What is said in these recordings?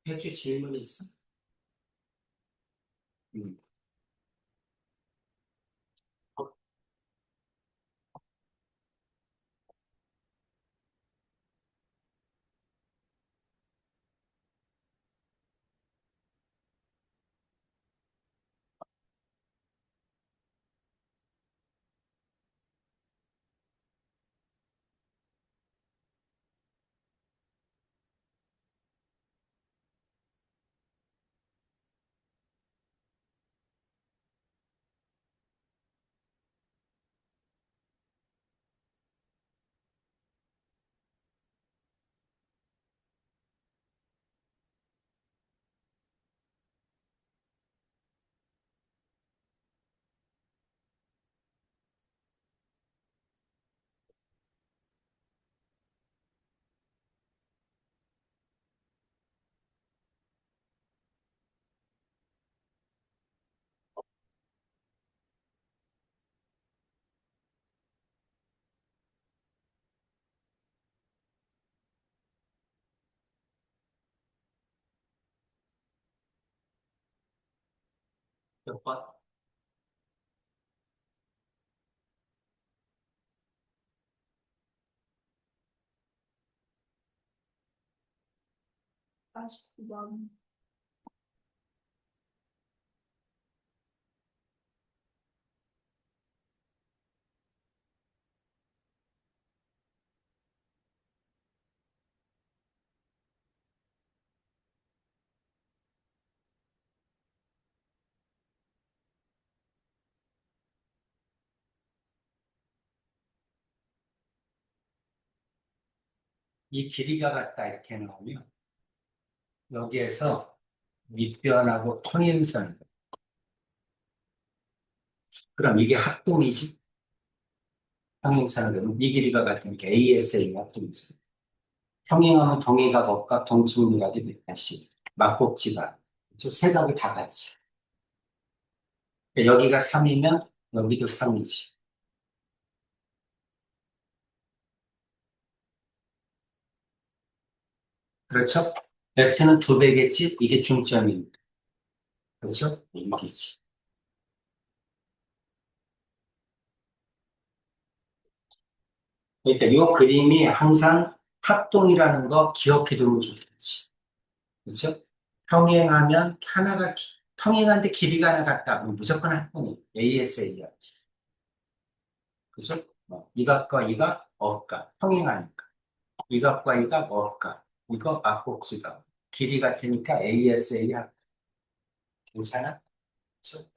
해주 질문 있어? 음. 몇 번? 49번. 이 길이가 같다 이렇게 나오면 여기에서 밑변하고 평행선 그럼 이게 합동이지? 평행선은 이 길이가 같으니까 ASA 합동이지. 평행하면 동해가 법과 동측면각이 180 막곡지가 세각이 다 같이 여기가 3이면 여기도 3이지. 그렇죠? x는 2배겠지? 이게 중점이니까. 그렇죠? 이기지. 그러니까 이 그림이 항상 합동이라는 거 기억해 두면 좋겠지. 그렇죠? 평행하면 하나가 평행한데 길이가 하나 같다. 그럼 무조건 합동이 ASA야. 그렇죠? 이 값과 이 값, 어값. 평행하니까. 이 값과 이 값, 어값. 이거 막곡지가. 길이 같으니까 ASA야. 괜찮아? 그렇죠?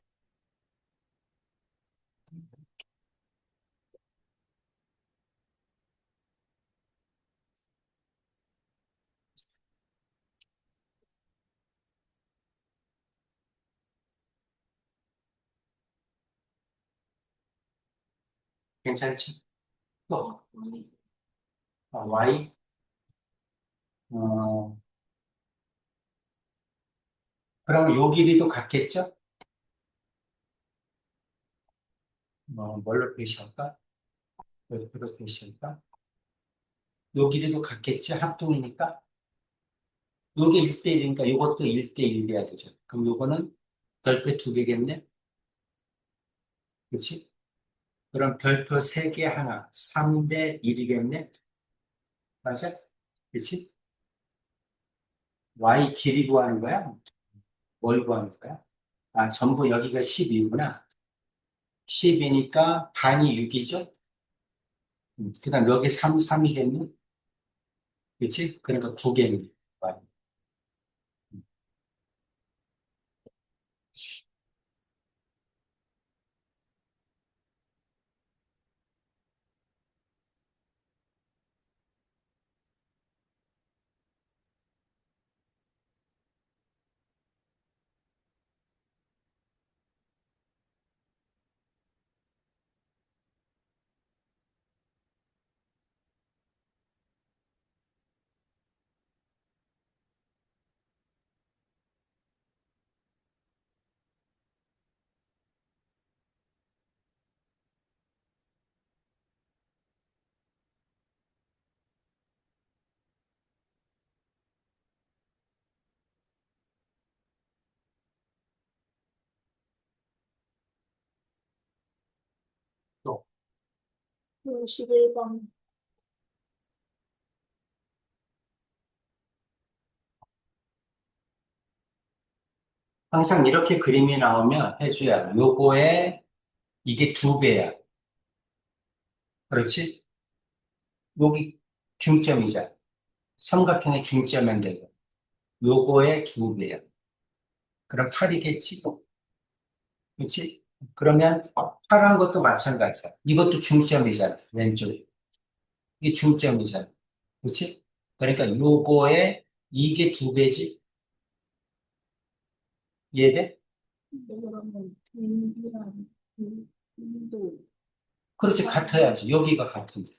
괜찮지? 또, Y, 어, 그럼 요 길이도 같겠죠? 뭘로 표시할까? 별표로 표시할까? 요 길이도 같겠지? 합동이니까? 요게 1대1이니까 요것도 1대1 돼야 되죠. 그럼 요거는 별표 2개겠네? 그치? 그럼 별표 3개 하나, 3대 1이겠네? 맞아? 그치? Y 길이 구하는 거야? 뭘 구하는 거야? 아, 전부 여기가 10이구나. 10이니까 반이 6이죠? 그 다음 여기 3, 3이겠네? 그치? 그러니까 9개네. 11번. 항상 이렇게 그림이 나오면 해줘야 요거에 이게 두 배야. 그렇지? 여기 중점이잖아. 삼각형의 중점인 데 요거의 두 배야. 그럼 8이겠지? 그렇지? 그러면 8한 것도 마찬가지야. 이것도 중점이잖아. 왼쪽이. 이게 중점이잖아. 그렇지? 그러니까 요거에 이게 두 배지? 이해돼? 그러면 인이랑 인도 그렇지, 같아야지. 여기가 같은데.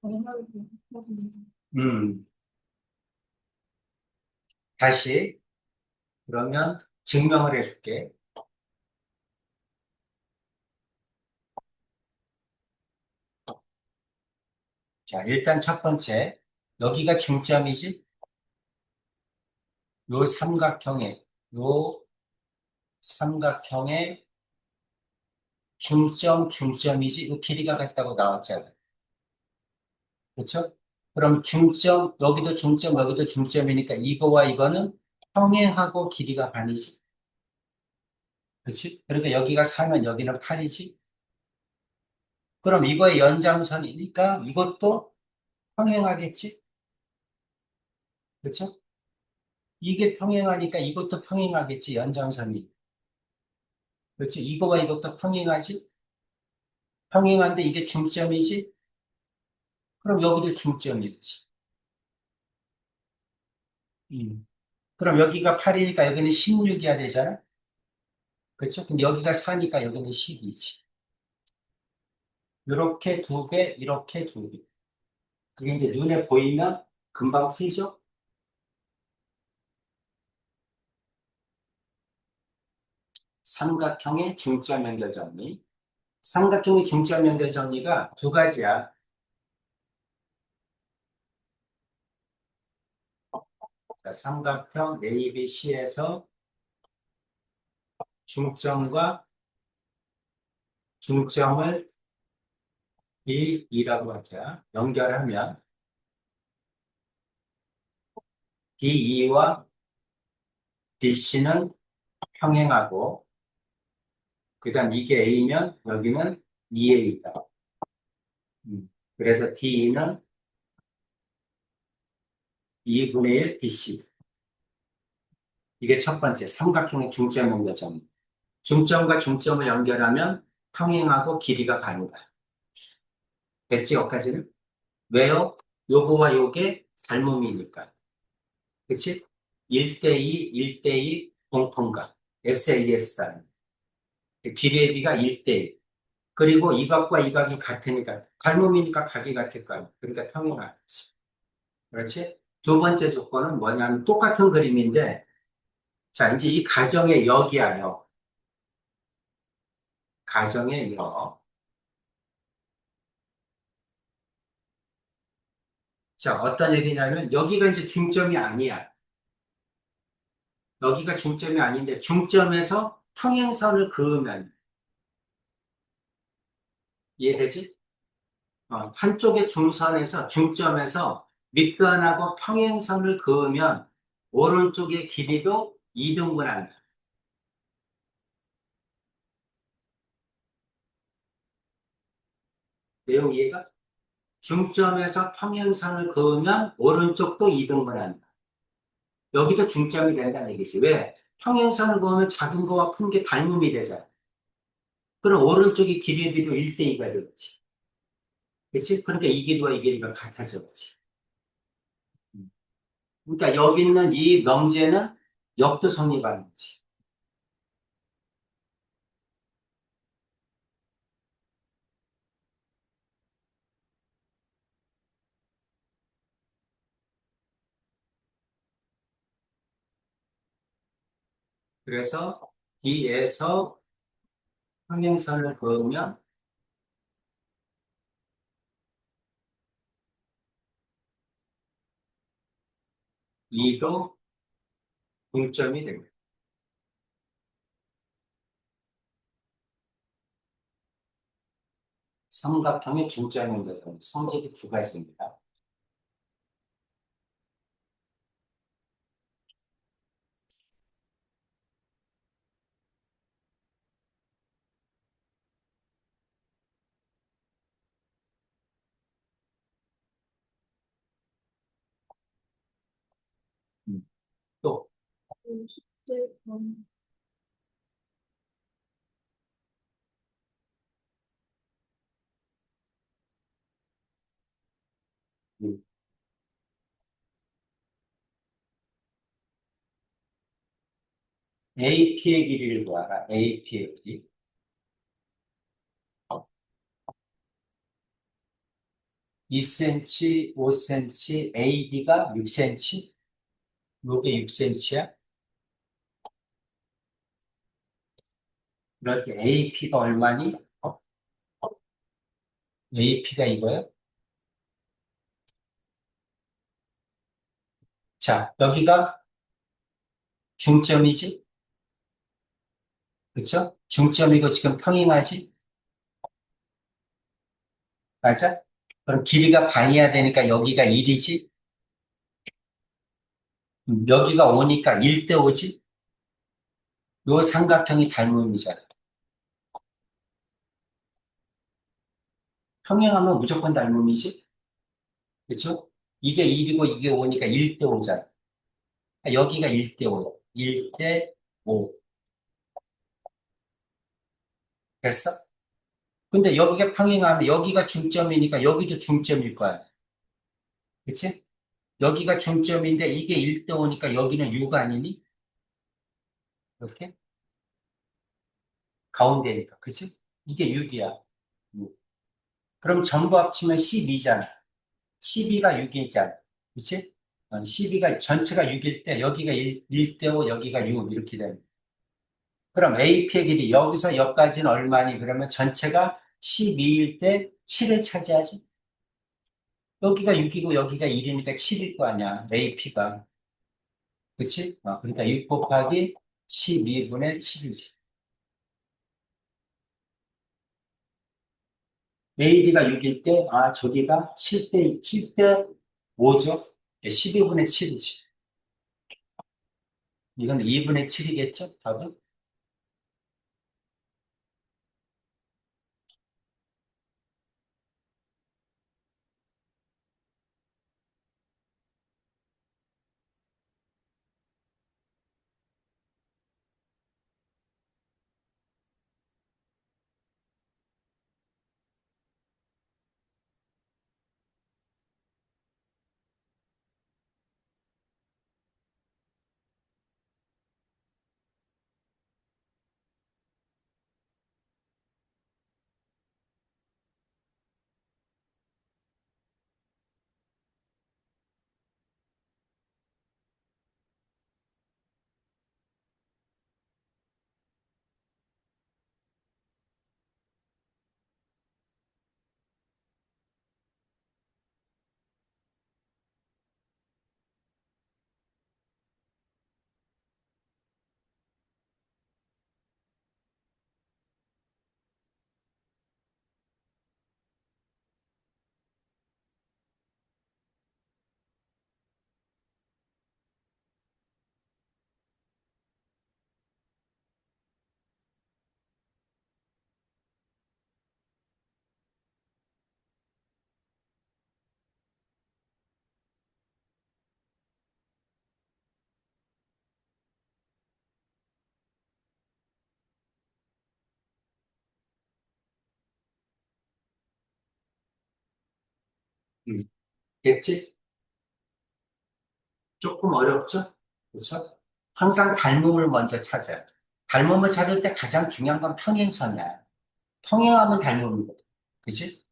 정말 하는 음, 다시, 그러면 증명을 해줄게. 자, 일단 첫 번째, 여기가 중점이지? 요 삼각형의, 요 삼각형의 중점이지? 요 길이가 같다고 나왔잖아. 그렇죠? 그럼 중점, 여기도 중점, 여기도 중점이니까 이거와 이거는 평행하고 길이가 반이지. 그렇지? 그러니까 여기가 4면 여기는 8이지. 그럼 이거의 연장선이니까 이것도 평행하겠지? 그렇죠? 이게 평행하니까 이것도 평행하겠지, 연장선이. 그렇지? 이거와 이것도 평행하지? 평행한데 이게 중점이지? 그럼 여기도 중점이지. 그럼 여기가 8이니까 여기는 16이야 되잖아? 그렇죠? 근데 여기가 4니까 여기는 10이지. 이렇게 두 배, 이렇게 두 배. 그게 이제 눈에 보이면 금방 풀죠? 삼각형의 중점 연결 정리. 삼각형의 중점 연결 정리가 두 가지야. 그러니까 삼각형 ABC에서 중점과 중점을 D2라고 하자. 연결하면 D2와 BC는 평행하고, 그 다음 이게 A면 여기는 2A다. 그래서 D는 2분의 1 BC. 이게 첫 번째, 삼각형의 중점 연결점. 중점과 중점을 연결하면 평행하고 길이가 반이다. 됐지, 여기까지는? 왜요? 요거와 요게 닮음이니까. 그치? 1대2, 1대2 공통각. SAS다. 비례 비가 1대1. 그리고 이 각과 이 각이 같으니까, 닮음이니까 각이 같을 거야. 그러니까 평행하지. 그렇지? 두 번째 조건은 뭐냐면 똑같은 그림인데, 자, 이제 이 가정의 역이야, 역. 가정의 역. 자, 어떤 얘기냐면, 여기가 이제 중점이 아니야. 여기가 중점이 아닌데, 중점에서 평행선을 그으면, 이해되지? 한쪽의 중선에서, 중점에서 밑변하고 평행선을 그으면, 오른쪽의 길이도 2등분한다. 내용 이해가? 중점에서 평행선을 그으면, 오른쪽도 2등분한다. 여기도 중점이 된다는 얘기지. 왜? 평행선을 그으면 작은 거와 큰 게 닮음이 되잖아. 그럼 오른쪽이 길이에 비례 1대2가 되겠지. 그렇지? 그러니까 이 길이와 이 길이가 같아져. 그렇지? 그러니까 여기 있는 이 명제는 역도 성립하는 거지. 그래서 D에서 평행선을 그으면 E도 동점이 됩니다. 삼각형의 중점인 것은 성질이 두 가지입니다. 또, 50대 원 음, AP의 길이를 구하라. AP의 길이. 2cm, 5cm, AD가 6cm? 요게 6cm야? 그렇게 AP가 얼마니? AP가 이거야? 자, 여기가 중점이지? 그쵸? 중점이고 지금 평행하지? 맞아? 그럼 길이가 반이야 되니까 여기가 1이지? 여기가 5니까 1대 5지? 요 삼각형이 닮음이잖아. 평행하면 무조건 닮음이지? 그쵸? 이게 1이고 이게 5니까 1대 5잖아. 여기가 1대 5야. 1대 5. 됐어? 근데 여기가 평행하면 여기가 중점이니까 여기도 중점일 거야. 그치? 여기가 중점인데 이게 1대 5니까 여기는 6 아니니? 이렇게? 가운데니까. 그치? 이게 6이야. 그럼 전부 합치면 12잖아. 12가 6이잖아. 그치? 12가, 전체가 6일 때 여기가 1대 5, 여기가 6 이렇게 되는 거야. 그럼 AP의 길이 여기서 여기까지는 얼마니? 그러면 전체가 12일 때 7을 차지하지? 여기가 6이고 여기가 1이니까 7일 거 아니야. AP가. 그치? 그러니까 6 곱하기 12분의 7이지. AB가 6일 때, 저기가 7대 5죠? 12분의 7이지. 이건 2분의 7이겠죠? 답은? 음. 됐지? 조금 어렵죠? 그렇죠? 항상 닮음을 먼저 찾아요. 닮음을 찾을 때 가장 중요한 건 평행선이야. 평행하면 닮음이거든. 그치?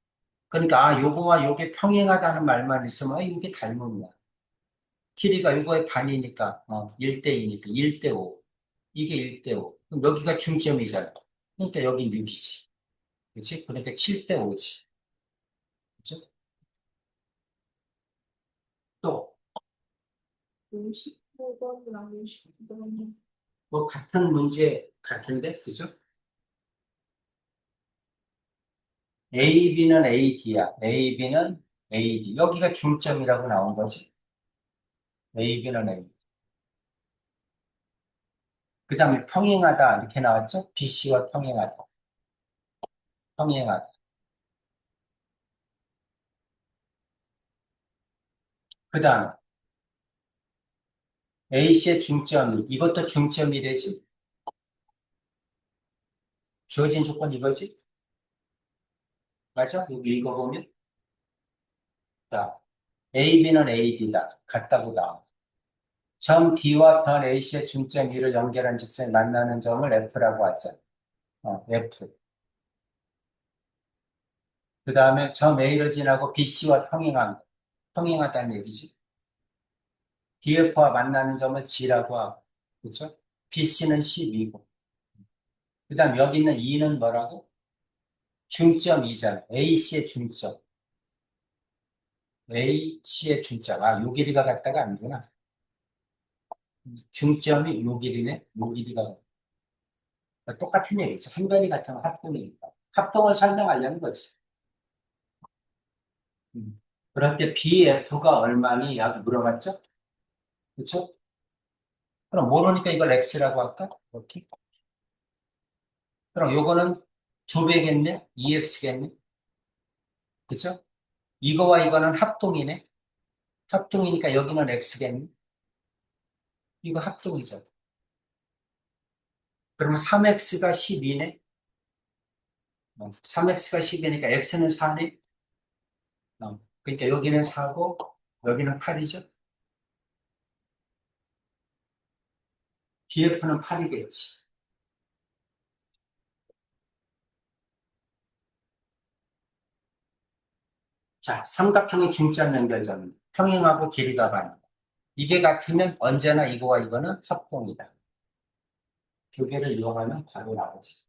그러니까, 요거와 요게 평행하다는 말만 있으면, 요게 닮음이야. 길이가 요거의 반이니까, 1대 2니까 1대 5. 이게 1대 5. 그럼 여기가 중점이잖아. 그러니까 여긴 6이지. 그치? 그러니까 7대 5지. 그치? 또, 55번이랑 59번 뭐, 같은 문제 같은데? 그죠? AB는 AD야. AB는 AD. 여기가 중점이라고 나온 거지. AB는 AD. 그 다음에 평행하다. 이렇게 나왔죠? BC와 평행하다. 평행하다. 그 다음, AC의 중점이, 이것도 중점이래지. 주어진 조건 이거지? 맞아? 여기 읽어보면. 자, AB는 AD다. 같다고 나와. 점 D와 변 A씨의 중점 E를 연결한 직선이 만나는 점을 F라고 하죠. F. 그 다음에 점 A를 지나고 BC와 평행하다는 얘기지. DF와 만나는 점을 G라고 하고, 그렇죠? BC는 12고. 그 다음 여기 있는 E는 뭐라고? 중점 E잖아. AC의 중점. AC의 중점. 아, 요 길이가 같다가 아니구나. 중점이 요 길이네. 요 길이가 같다. 똑같은 얘기죠. 한 변이 같으면 합동이니까. 합동을 설명하려는 거지. 음. 그럴 때 BF가 얼마니? 약 물어봤죠? 그렇죠? 그럼 모르니까 이걸 X라고 할까? 이렇게. 그럼 요거는 두 배겠네? 2X겠네? 그렇죠? 이거와 이거는 합동이네? 합동이니까 여기는 X겠네? 이거 합동이죠. 그러면 3X가 12네? 3X가 10이니까 X는 4네? 그러니까 여기는 4고 여기는 8이죠? BF는 8이겠지. 자, 삼각형의 중점 연결점. 평행하고 길이가 반. 이게 같으면 언제나 이거와 이거는 합동이다. 두 개를 이용하면 바로 나오지.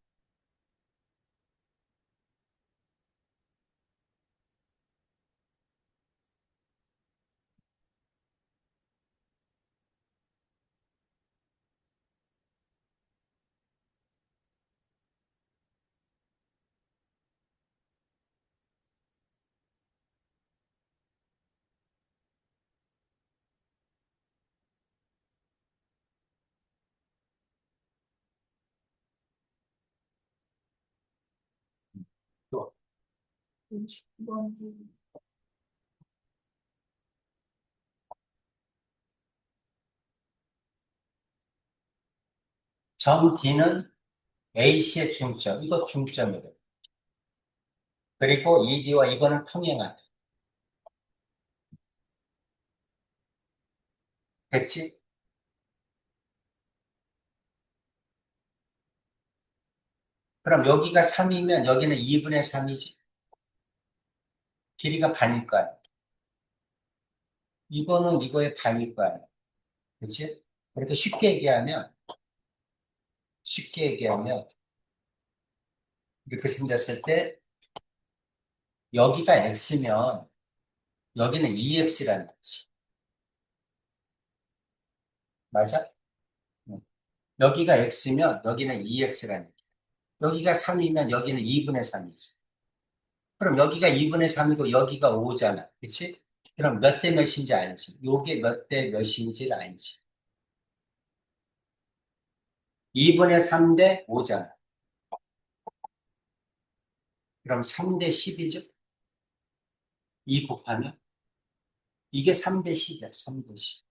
또, 59번. 점 D는 AC의 중점. 이거 중점이래. 그리고 ED와 이거는 평행하다. 됐지? 그럼 여기가 3이면 여기는 2분의 3이지. 길이가 반일 거 아니야. 이거는 이거의 반일 거 아니야. 그렇지? 그렇게 쉽게 얘기하면 이렇게 생겼을 때 여기가 X면 여기는 2X라는 거지. 맞아? 응. 여기가 X면 여기는 2X라는 거지. 여기가 3이면 여기는 2분의 3이지. 그럼 여기가 2분의 3이고 여기가 5잖아. 그치? 그럼 몇 대 몇인지 알지? 요게 몇 대 몇인지를 알지? 2분의 3 대 5잖아. 그럼 3 대 10이죠? 2 곱하면? 이게 3 대 10이야, 3 대 10.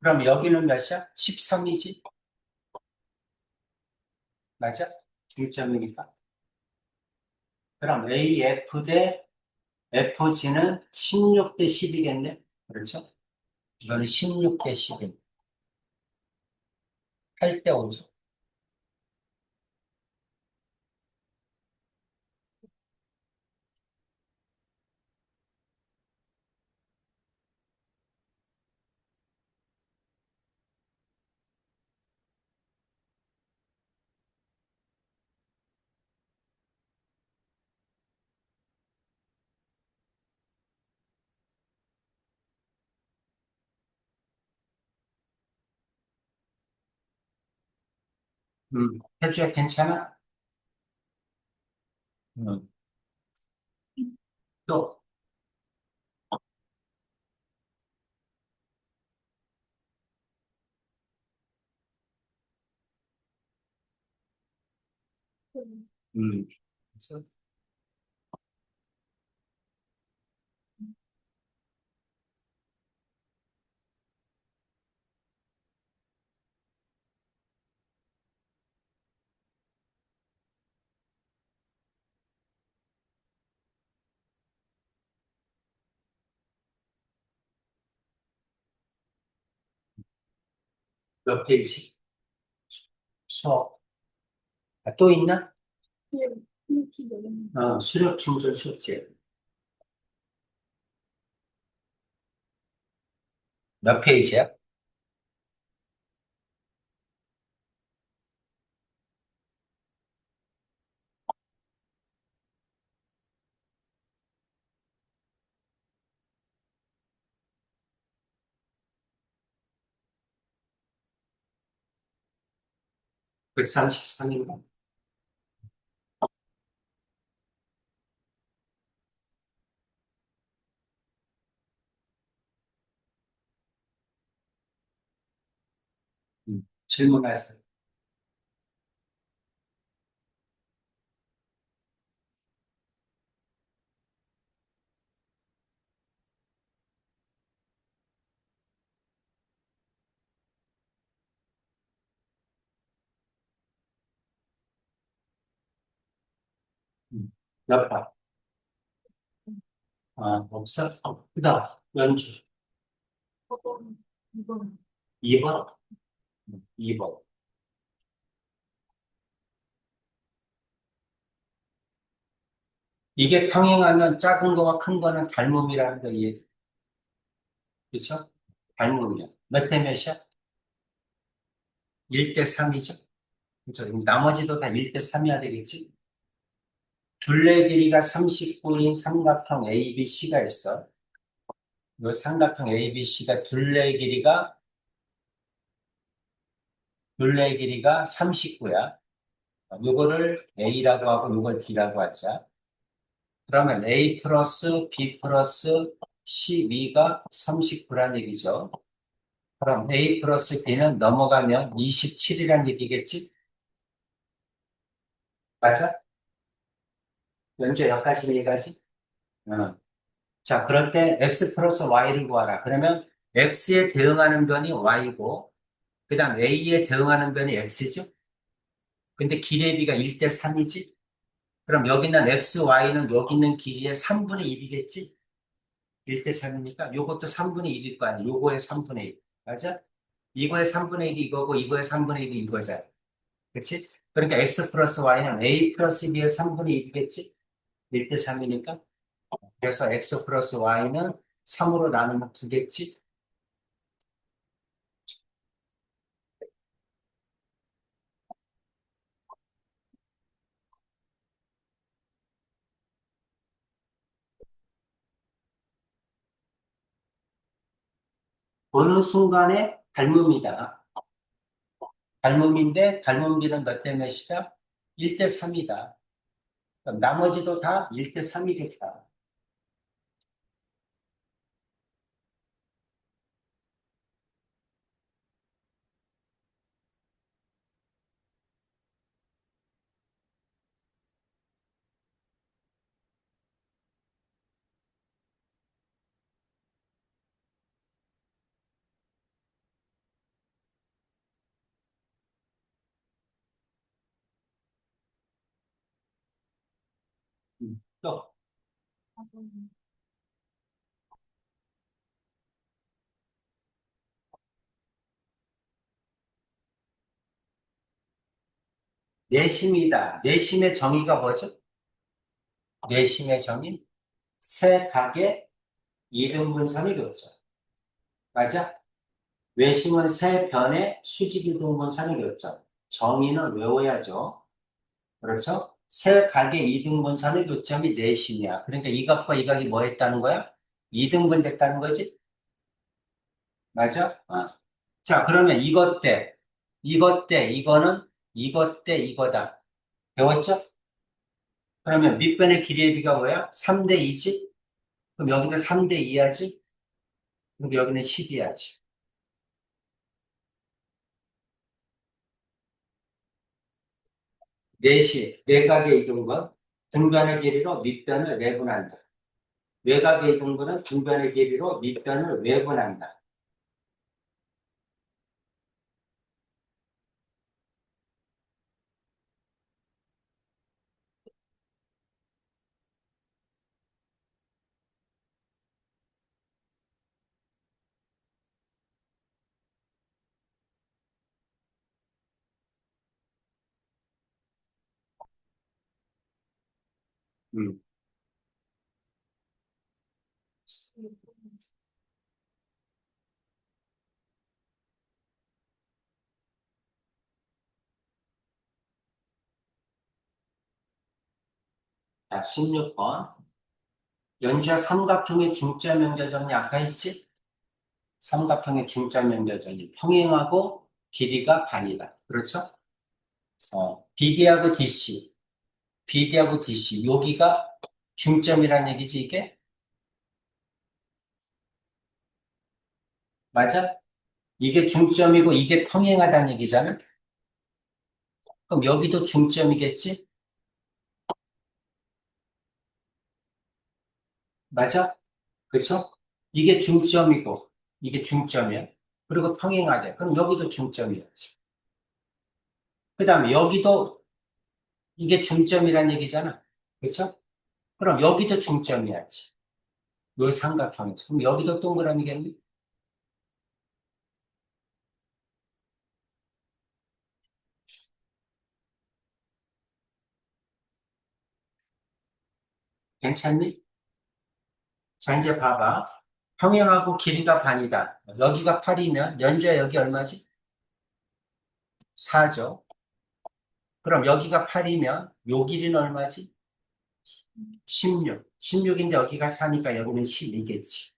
그럼 여기는 몇이야? 13이지? 맞아? 중점이니까. 그럼 AF 대 FG는 16 대 10이겠네? 그렇죠? 이거는 16 대 10인 8 대 5죠. 혜주야, 괜찮아? 음, 또, 음, 그래서 몇 페이지? 수업. 아, 또 있나? 수력 충전 수업제. 몇 페이지야? 133인가? 질문하세요. 몇 번? 아, 없어? 그다음, 연주. 2번. 2번? 2번. 이게 평행하면 작은 거와 큰 거는 닮음이라는 거 이해, 그렇죠? 닮음이야. 몇 대 몇이야? 1대 3이죠? 그렇죠? 나머지도 다 1대 3이야 되겠지? 둘레 길이가 30분인 삼각형 ABC가 있어. 이 삼각형 ABC가 둘레 길이가 39야. 요거를 A라고 하고 요걸 B라고 하자. 그러면 A 플러스 B 플러스 CB가 39란 얘기죠. 그럼 A 플러스 B는 넘어가면 27이란 얘기겠지? 맞아? 연주 여기까지 얘기하지? 어. 자, 그럴 때 X 플러스 Y를 구하라. 그러면 X에 대응하는 변이 Y고, 그 다음 A에 대응하는 변이 X죠? 근데 길이의 비가 1대 3이지? 그럼 여기 있는 X, Y는 여기 있는 길이의 3분의 1이겠지? 1대 3이니까 요것도 3분의 1일 거 아니야. 요거의 3분의 1. 맞아? 이거의 3분의 1이 이거고 이거의 3분의 1이 이거잖아. 그치? 그러니까 X 플러스 Y는 A 플러스 B의 3분의 1이겠지? 1대 3이니까. 그래서 X 플러스 Y는 3으로 나누면 9겠지? 어느 순간에 닮음이다. 닮음인데 닮음비는 몇 대 몇이다? 1대 3이다. 나머지도 다 1대 3이겠다. 또 내심이다. 내심의 정의가 뭐죠? 내심의 정의? 세 각의 이등분선이 그렇죠. 맞아? 외심은 세 변의 수직 이등분선이 그렇죠. 정의는 외워야죠. 그렇죠? 세 각의 이등분선의 교점이 내심이야. 그러니까 이 각과 이 각이 뭐 했다는 거야? 이등분 됐다는 거지? 맞아? 자, 그러면 이것 때, 이거는 이것 대 이거다. 배웠죠? 그러면 밑변의 길이의 비가 뭐야? 3대 2지? 그럼 여기는 3대 2야지? 그럼 여기는 10이야지. 4시, 내각의 이동건, 등변의 길이로 밑변을 외분한다. 외곽의 이동근은 등변의 길이로 밑변을 외분한다. 음. 자, 16번. 연주와 삼각형의 중점 연결점이 아까 있지? 삼각형의 중점 연결점이 평행하고 길이가 반이다. 그렇죠? BD하고 DC, BD하고 DC, 여기가 중점이란 얘기지, 이게? 맞아? 이게 중점이고 이게 평행하다는 얘기잖아? 그럼 여기도 중점이겠지? 맞아? 그렇죠? 이게 중점이고 이게 중점이야. 그리고 평행하대. 그럼 여기도 중점이었지. 그 다음에 여기도 이게 중점이란 얘기잖아. 그렇죠? 그럼 여기도 중점이야지. 요 삼각형이지. 그럼 여기도 동그라미겠니? 괜찮니? 자, 이제 봐봐. 평행하고 길이가 반이다. 여기가 8이면 연주야 여기 얼마지? 4죠. 그럼 여기가 8이면 요 길이는 얼마지? 16. 16인데 여기가 4니까 여기는 12겠지.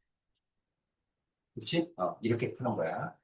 그치? 이렇게 푸는 거야.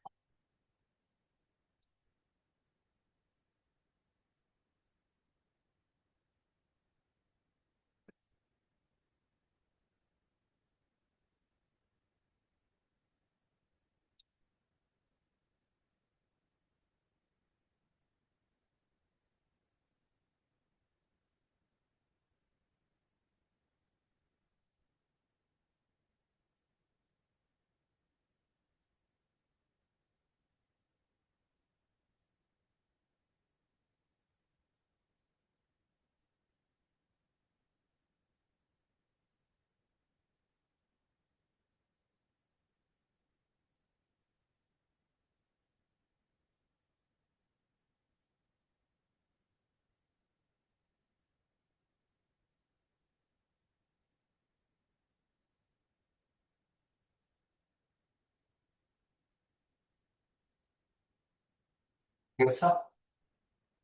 됐어?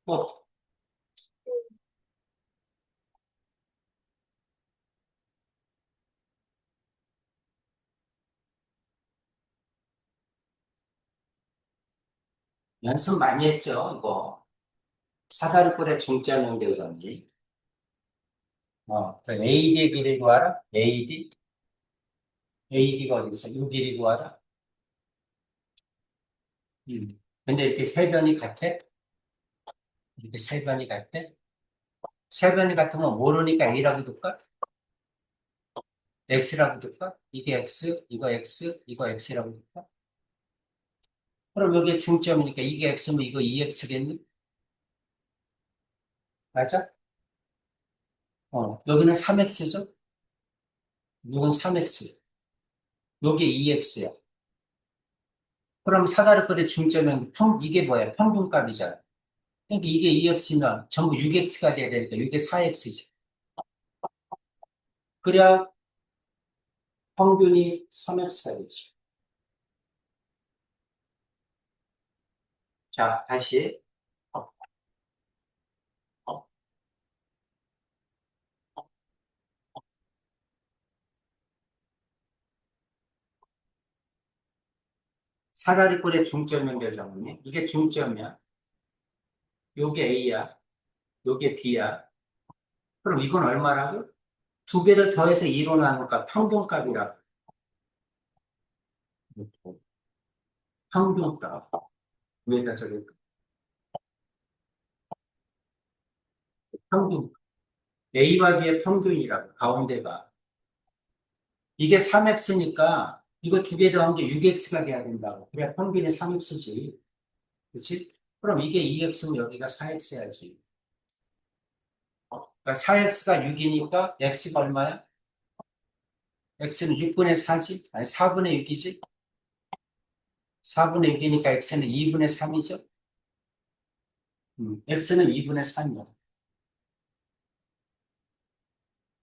또 연습 많이 했죠, 이거. 사다리꼴의 중점 연결전기. AD의 길이 구하라? AD? AD가 어디 있어? 이 길이 구하라? 근데 이렇게 세 변이 같아? 이렇게 세 변이 같아? 세 변이 같으면 모르니까 A라고 둘까? X라고 둘까? 이게 X, 이거 X, 이거 X라고 둘까? 그럼 여기에 중점이니까 이게 X면 이거 2X겠니? 맞아? 여기는 3X죠? 이건 3X. 요게 2X야. 그럼 사다리꼴의 중점은 이게 뭐야? 평균값이잖아. 그러니까 이게 2x면 전부 6x가 돼야 되니까 이게 4x지. 그래야 평균이 3x가 되지. 자, 다시. 사다리꼴의 중점 연결 정리. 이게 중점이야. 요게 A야. 요게 B야. 그럼 이건 얼마라고? 두 개를 더해서 2로 나누니까 평균값이라고. 평균값. 위에다 저기 평균. A와 B의 평균이라고. 가운데가. 이게 3x니까 이거 두 개 더한 게 6x가 돼야 된다고. 그래 평균이 3x지. 그렇지? 그럼 이게 2x면 여기가 4x야지. 그러니까 4x가 6이니까 x가 얼마야? x는 6분의 4지? 아니 4분의 6이지? 4분의 6이니까 x는 2분의 3이죠? x는 2분의 3이야.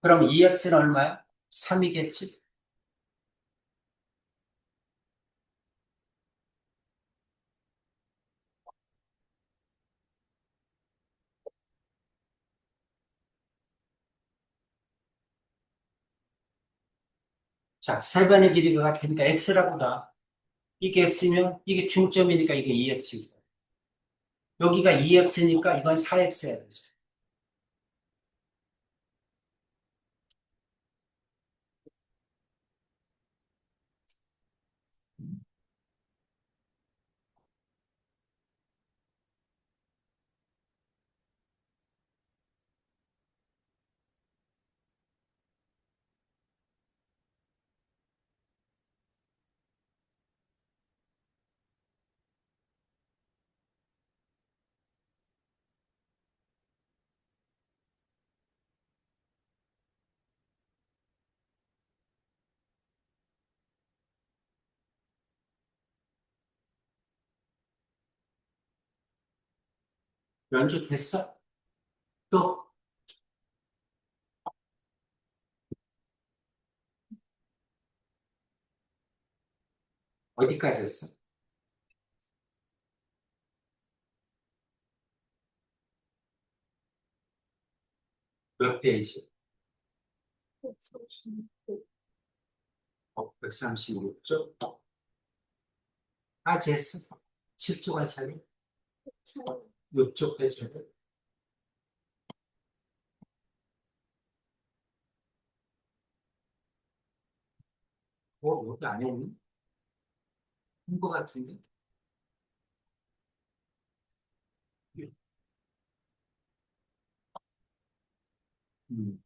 그럼 2x는 얼마야? 3이겠지? 자, 세 변의 길이가 같으니까 x라고 다. 이게 x면 이게 중점이니까 이게 2x고. 여기가 2x니까 이건 4x야 되죠. 연주됐어? 또 어디까지 했어? 몇 페이지? 136쪽? 아, 됐어. 7조가 차례. 6쪽 빼주고. 여기 안 했니? 한거 같은데? 음.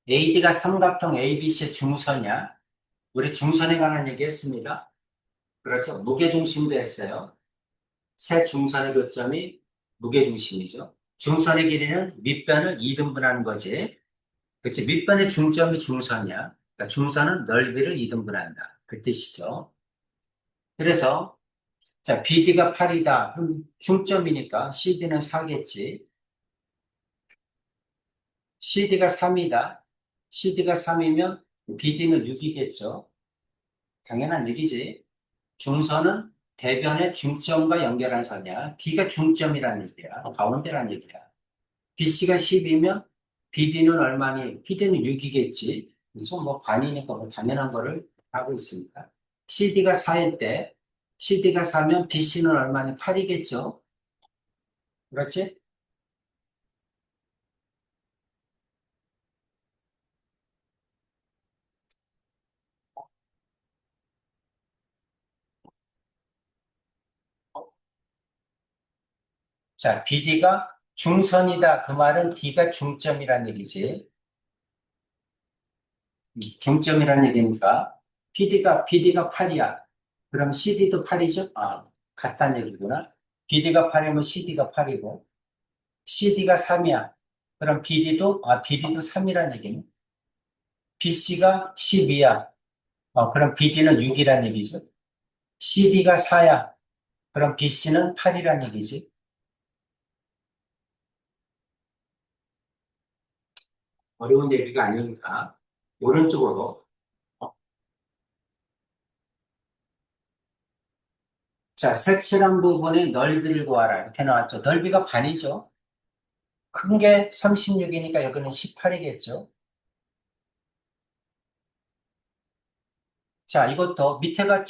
AD가 삼각형 ABC의 중선이야. 우리 중선에 관한 얘기 했습니다. 그렇죠? 무게중심도 했어요. 세 중선의 교점이 무게중심이죠. 중선의 길이는 밑변을 2등분하는 거지. 그렇지? 밑변의 중점이 중선이야. 그러니까 중선은 넓이를 2등분한다. 그 뜻이죠. 그래서 자, BD가 8이다. 그럼 중점이니까 CD는 4겠지. CD가 3이다. CD가 3이면 BD는 6이겠죠. 당연한 얘기지. 중선은 대변의 중점과 연결한 선이야. D가 중점이라는 얘기야. 가운데라는 얘기야. BC가 10이면 BD는 얼마니? BD는 6이겠지. 그래서 뭐 관이니까 뭐 당연한 거를 하고 있습니다. CD가 4일 때 CD가 4면 BC는 얼마니? 8이겠죠. 그렇지? 자, BD가 중선이다. 그 말은 D가 중점이란 얘기지. 중점이란 얘기니까 BD가 8이야. 그럼 CD도 8이죠? 아, 같다는 얘기구나. BD가 8이면 CD가 8이고 CD가 3이야. 그럼 BD도 3이란 얘기네. BC가 12야. 그럼 BD는 6이란 얘기죠. CD가 4야. 그럼 BC는 8이란 얘기지. 어려운 얘기가 아니니까 오른쪽으로. 자, 색칠한 부분의 넓이를 구하라. 이렇게 나왔죠. 넓이가 반이죠. 큰 게 36이니까 여기는 18이겠죠. 자, 이것도 밑에가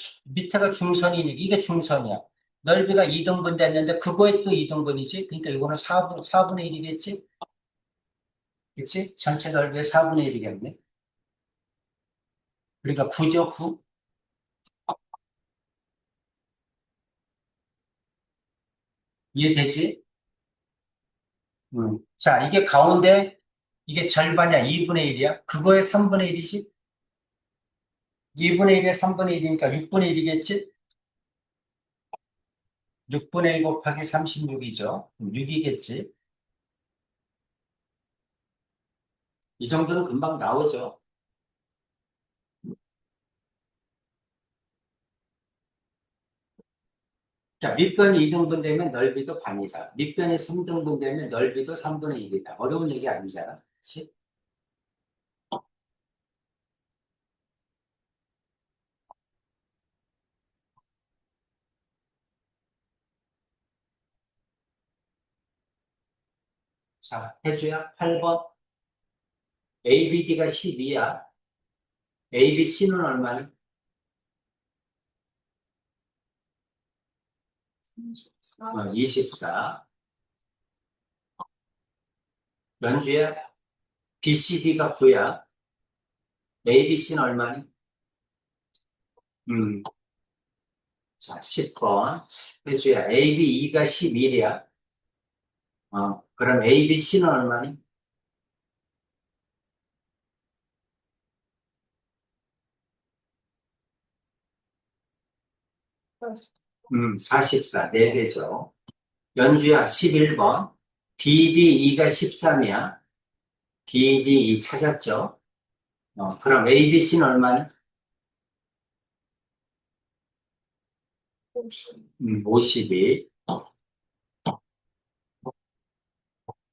중선이니까 이게 중선이야. 넓이가 2등분 됐는데 그거에 또 2등분이지. 그러니까 이거는 4분의 1이겠지? 그치? 전체 넓이의 4분의 1이겠네. 그러니까 9죠, 9. 이해되지? 자, 이게 가운데, 이게 절반이야. 2분의 1이야. 그거의 3분의 1이지? 2분의 1에 3분의 1이니까 6분의 1이겠지? 6분의 1 곱하기 36이죠. 6이겠지? 이 정도는 금방 나오죠. 자, 밑변이 2등분 되면 넓이도 반이다. 밑변이 3등분 되면 넓이도 3분의 1이다. 어려운 얘기 아니잖아. 그치? 자, 해주야. 8번. ABD가 12야. ABC는 얼마니? 34. 24. 연주야. BCD가 9야. ABC는 얼마니? 음, 자, 10번. 해주야. ABE가 11이야. 그럼 ABC는 얼마니? 44. 4배죠. 연주야. 11번. BDE가 13이야. BDE 찾았죠? 그럼 ABC는 얼마니? 52.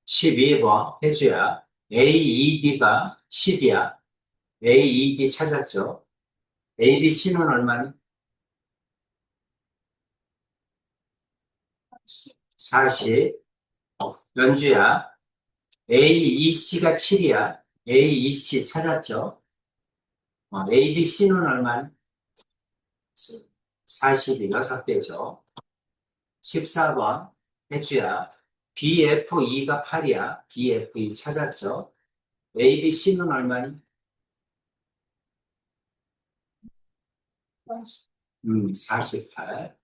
12번. 해주야. AED가 10이야. AED 찾았죠? ABC는 얼마니? 40. 연주야. AEC가 7이야. AEC 찾았죠? ABC는 얼마니? 42. 6배죠. 14번. 해주야. BFE가 8이야. BFE 찾았죠? ABC는 얼마니? 48.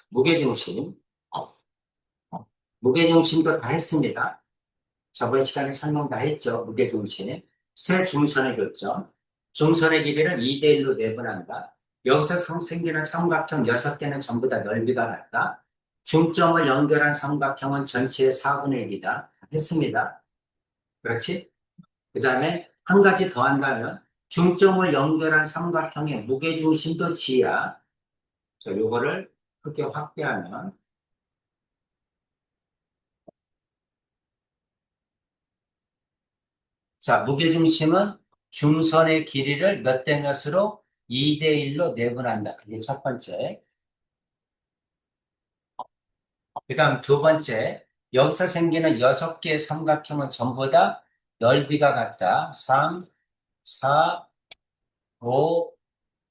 무게중심. 무게중심도 다 했습니다. 저번 시간에 설명 다 했죠. 무게중심. 세 중선의 교점. 중선의 길이를 2대1로 내분한다. 여기서 생기는 삼각형 6개는 전부 다 넓이가 같다. 중점을 연결한 삼각형은 전체의 4분의 1이다. 했습니다. 그렇지? 그 다음에 한 가지 더 한다면 중점을 연결한 삼각형의 무게중심도 지야. 요거를 크게 확대하면 자, 무게중심은 중선의 길이를 몇 대 몇으로 2대1로 내분한다. 그게 첫 번째. 그 다음 두 번째, 여기서 생기는 6개의 삼각형은 전부 다 넓이가 같다. 3, 4, 5,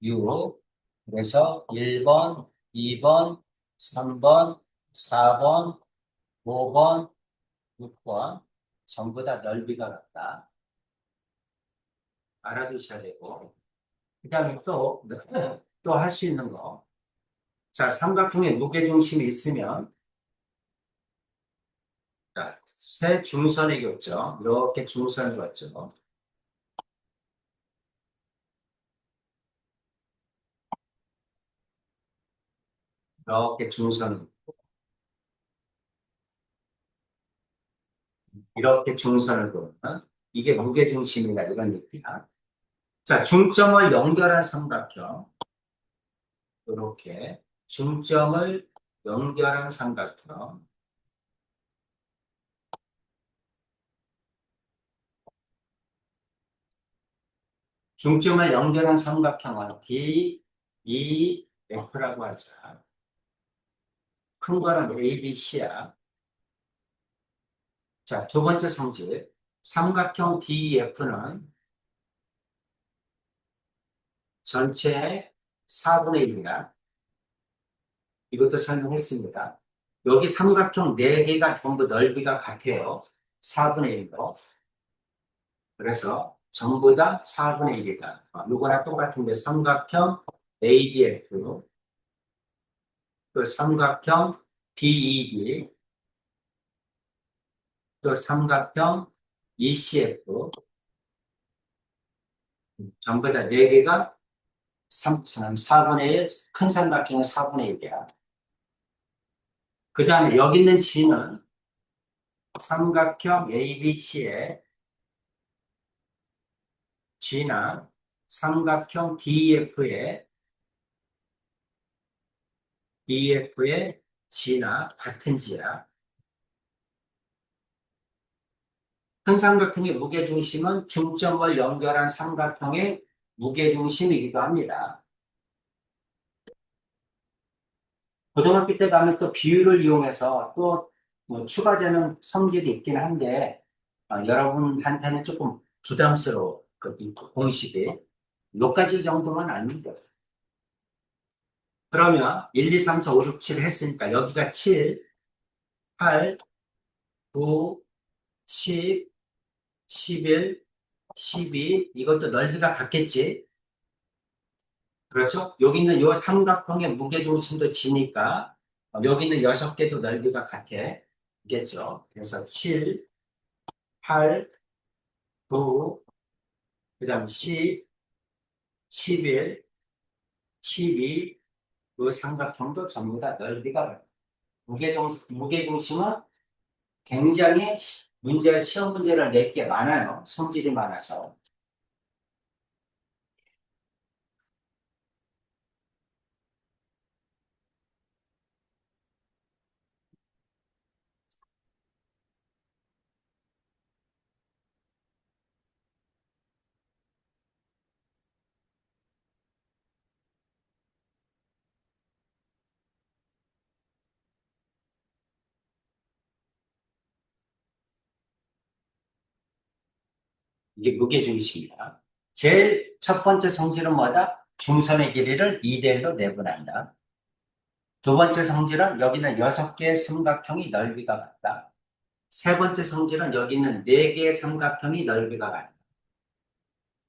6. 그래서 1번, 2번, 3번, 4번, 5번, 6번. 전부 다 넓이가 같다. 알아두셔야 되고. 그 다음에 또 할 수 있는 거. 자, 삼각형에 무게중심이 있으면, 자, 세 중선의 교점, 이렇게 중선을 걷죠. 이렇게 중선, 이렇게 중선을 그으면 이게 무게중심이다, 이런 얘기야. 자, 중점을 연결한 삼각형, 이렇게 중점을 연결한 삼각형, 중점을 연결한 삼각형은 D, E, F라고 하자. 큰 거는 A, B, C야. 자, 두 번째 성질. 삼각형 DEF는 전체의 4분의 1이야. 이것도 설명했습니다. 여기 삼각형 4개가 전부 넓이가 같아요. 4분의 1로. 그래서 전부 다 4분의 1이다. 이거랑 똑같은데 삼각형 ADF, 또 삼각형 BED, 또 삼각형 ECF, 전부 다 4개가 4분의 1, 큰 삼각형은 4분의 1이야. 그 다음에 여기 있는 G는 삼각형 ABC의 G나 삼각형 DF의 G나 같은 G야. 큰 삼각형의 무게중심은 중점을 연결한 삼각형의 무게중심이기도 합니다. 고등학교 때 가면 또 비율을 이용해서 또뭐 추가되는 성질이 있긴 한데, 여러분한테는 조금 부담스러워. 이 공식이. 몇 가지 정도만 알면 돼요. 그러면 1, 2, 3, 4, 5, 6, 7 했으니까 여기가 7, 8, 9, 10, 11, 12, 이것도 넓이가 같겠지? 그렇죠? 여기 있는 이 삼각형의 무게중심도 지니까 여기 있는 6개도 넓이가 같겠죠? 그래서 7, 8, 9, 그 다음 10, 11, 12, 이 삼각형도 전부 다 넓이가 같아요. 무게중심은 굉장히 시험 문제를 낼 게 많아요. 성질이 많아서. 이게 무게중심이야. 제일 첫 번째 성질은 뭐다? 중선의 길이를 2대1로 내분한다. 두 번째 성질은 여기는 6개의 삼각형이 넓이가 같다. 세 번째 성질은 여기 있는 4개의 삼각형이 넓이가 같다.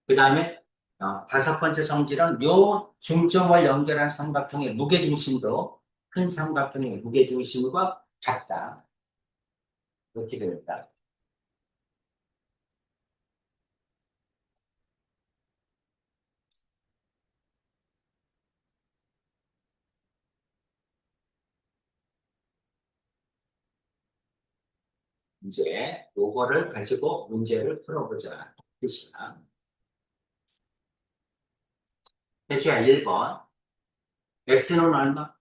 그 다음에 다섯 번째 성질은 요 중점을 연결한 삼각형의 무게중심도 큰 삼각형의 무게중심과 같다. 이렇게 됩니다. 이제 요거를 가지고 문제를 풀어보자. 뜻이야. 해주야 1번. x는 얼마?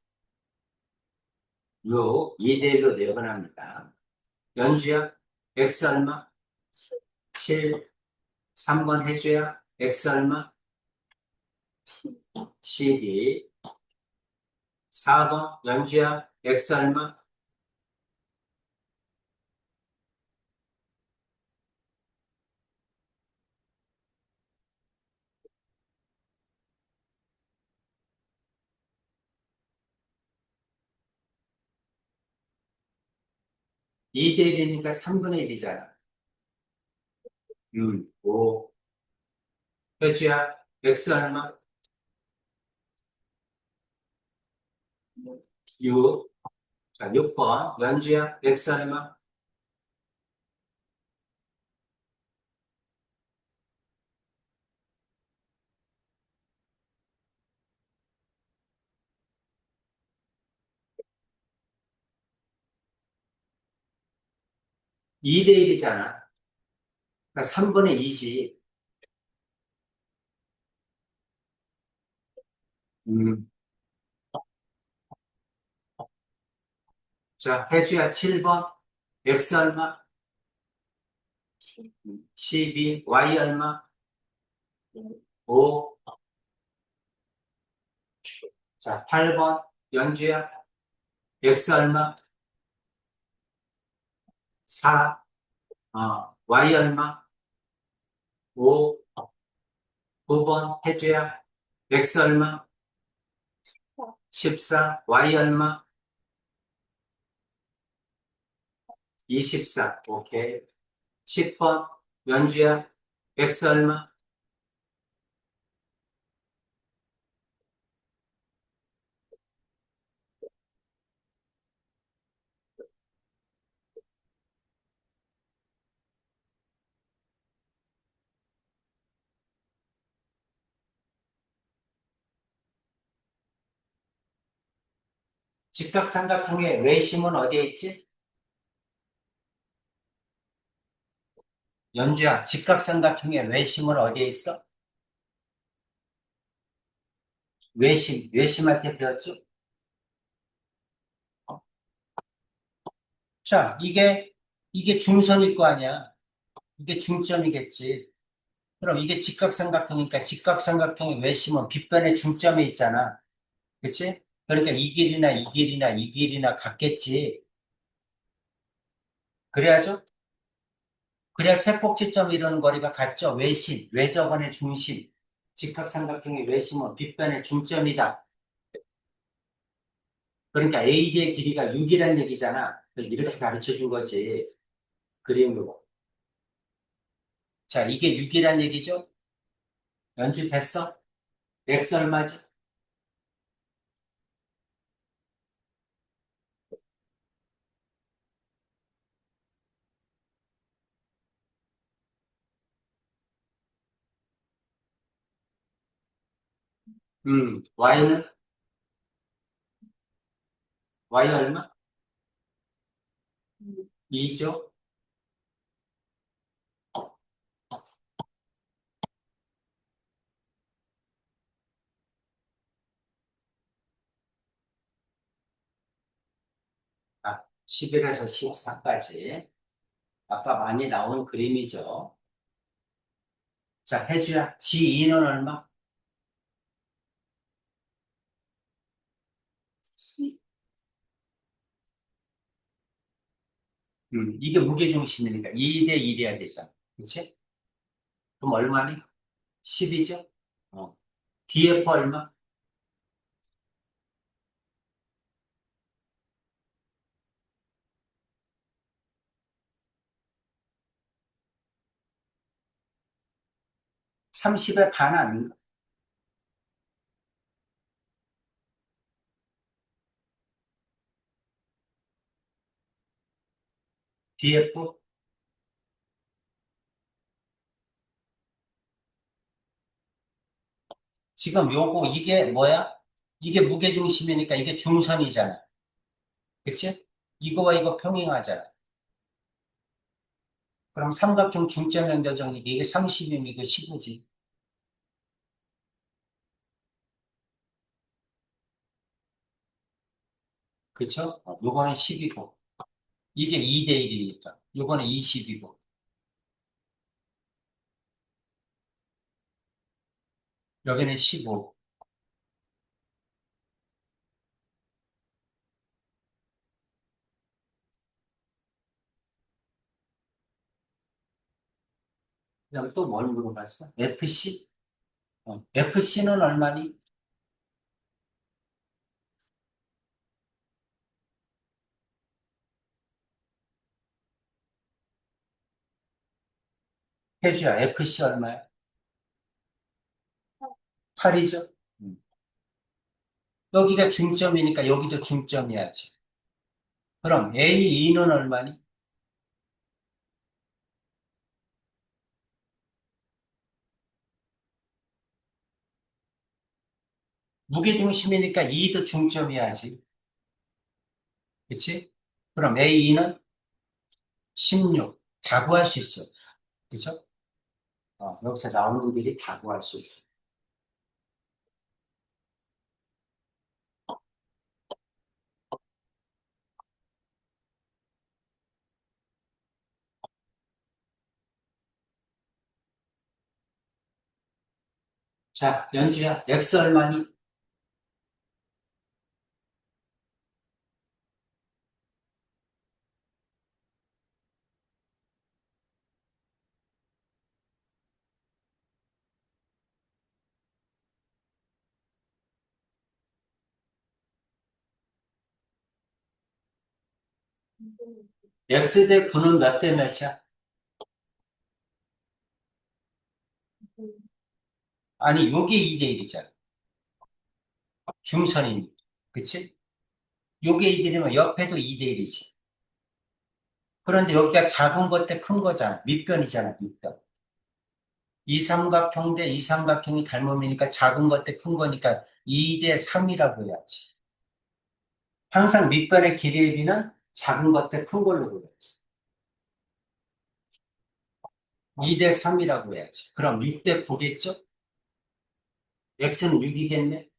6, 2대1로 내분합니다. 연주야, x 얼마? 7, 3번 해줘야 x 얼마? 12, 4번 연주야 x 얼마? 2대1이니까 3분의 1이잖아. 5. 해주야 x 얼마? 6. 자, 6번 연주야 x 얼마? 2대1이잖아. 그러니까 3분의 2지. 음. 자, 해주야 7번 x 얼마? 12. y 얼마? 5. 자, 8번 연주야 x 얼마? 4. y 얼마? 5. 9번 해줘야 x 얼마? 14, y 얼마? 24, 오케이. 10번, 연주야, x 얼마? 직각삼각형의 외심은 어디에 있지? 연주야, 직각삼각형의 외심은 어디에 있어? 외심할 때 배웠죠? 자, 이게 중선일 거 아니야. 이게 중점이겠지. 그럼 이게 직각삼각형이니까 직각삼각형의 외심은 빗변의 중점에 있잖아. 그치? 그러니까 이 길이나 이 길이나 이 길이나 같겠지. 그래야죠? 그래야 세꼭지점 이루는 거리가 같죠? 외심, 외접원의 중심. 직각삼각형의 외심은 빗변의 중점이다. 그러니까 AD의 길이가 6이라는 얘기잖아. 이렇게 가르쳐 준 거지. 그림으로. 자, 이게 6이라는 얘기죠? 연주 됐어? X 얼마지? Y는? Y 얼마? 2죠? 아, 11에서 14까지. 아까 많이 나온 그림이죠. 자, 혜주야, G2는 얼마? 이게 무게중심이니까 2 대 1이어야 되잖아. 그치? 그럼 얼마니? 10이죠? 어. DF 얼마? 30의 반 아닌가? DF? 지금 요거, 이게 뭐야? 이게 무게중심이니까 이게 중선이잖아. 그치? 이거와 이거 평행하잖아. 그럼 삼각형 중점 연결정리 이게 30이면 이거 15지. 그쵸? 요거는 10이고. 이게 2대 1이니까. 요거는 20이고. 여기는 15. 그다음에 또 뭘 물어봤어? FC? FC는 얼마니? 해주야, FC 얼마야? 8이죠? 여기가 중점이니까 여기도 중점이야지. 그럼 A2는 얼마니? 무게중심이니까 2도 중점이야지. 그치? 그럼 A2는 16. 다 구할 수 있어. 그죠? 여기서 나오는 길이 다 구할 수 있어. 자, 연주야, X 얼마니? x 대 9는 몇 대 몇이야? 아니, 요게 2대 1이잖아. 중선이니까. 그치? 요게 2대1이면 옆에도 2대 1이지. 그런데 여기가 작은 것 대 큰 거잖아. 밑변이잖아, 밑변. 이삼각형 대 이삼각형이 닮음이니까 작은 것 대 큰 거니까 2대 3이라고 해야지. 항상 밑변의 길이의 비는 작은 것 대 큰 걸로 보여야지. 2대 3이라고 해야지. 그럼 6대 9겠죠? x는 6이겠네?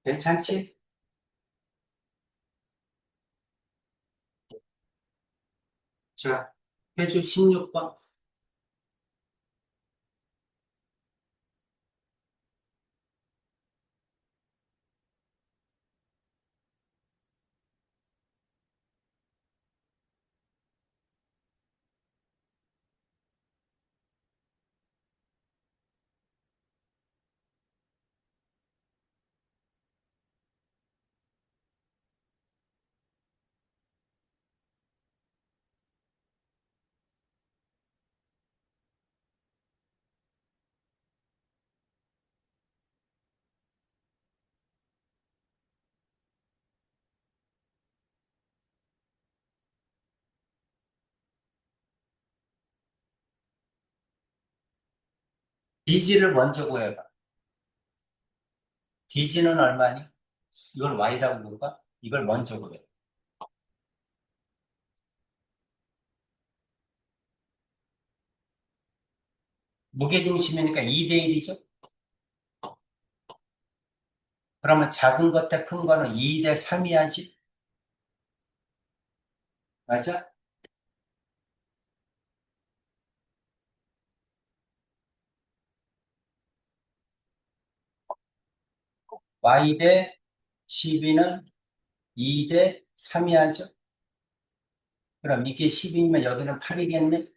괜찮지? 자, 해주 16번. bg를 먼저 구해봐. dg는 얼마니? 이걸 y라고 부를까? 이걸 먼저 구해. 무게중심이니까 2대 1이죠? 그러면 작은 것 대 큰 거는 2대 3이야지? 맞아? y 대 12는 2대 3이야죠? 그럼 이게 10이면 여기는 8이겠네?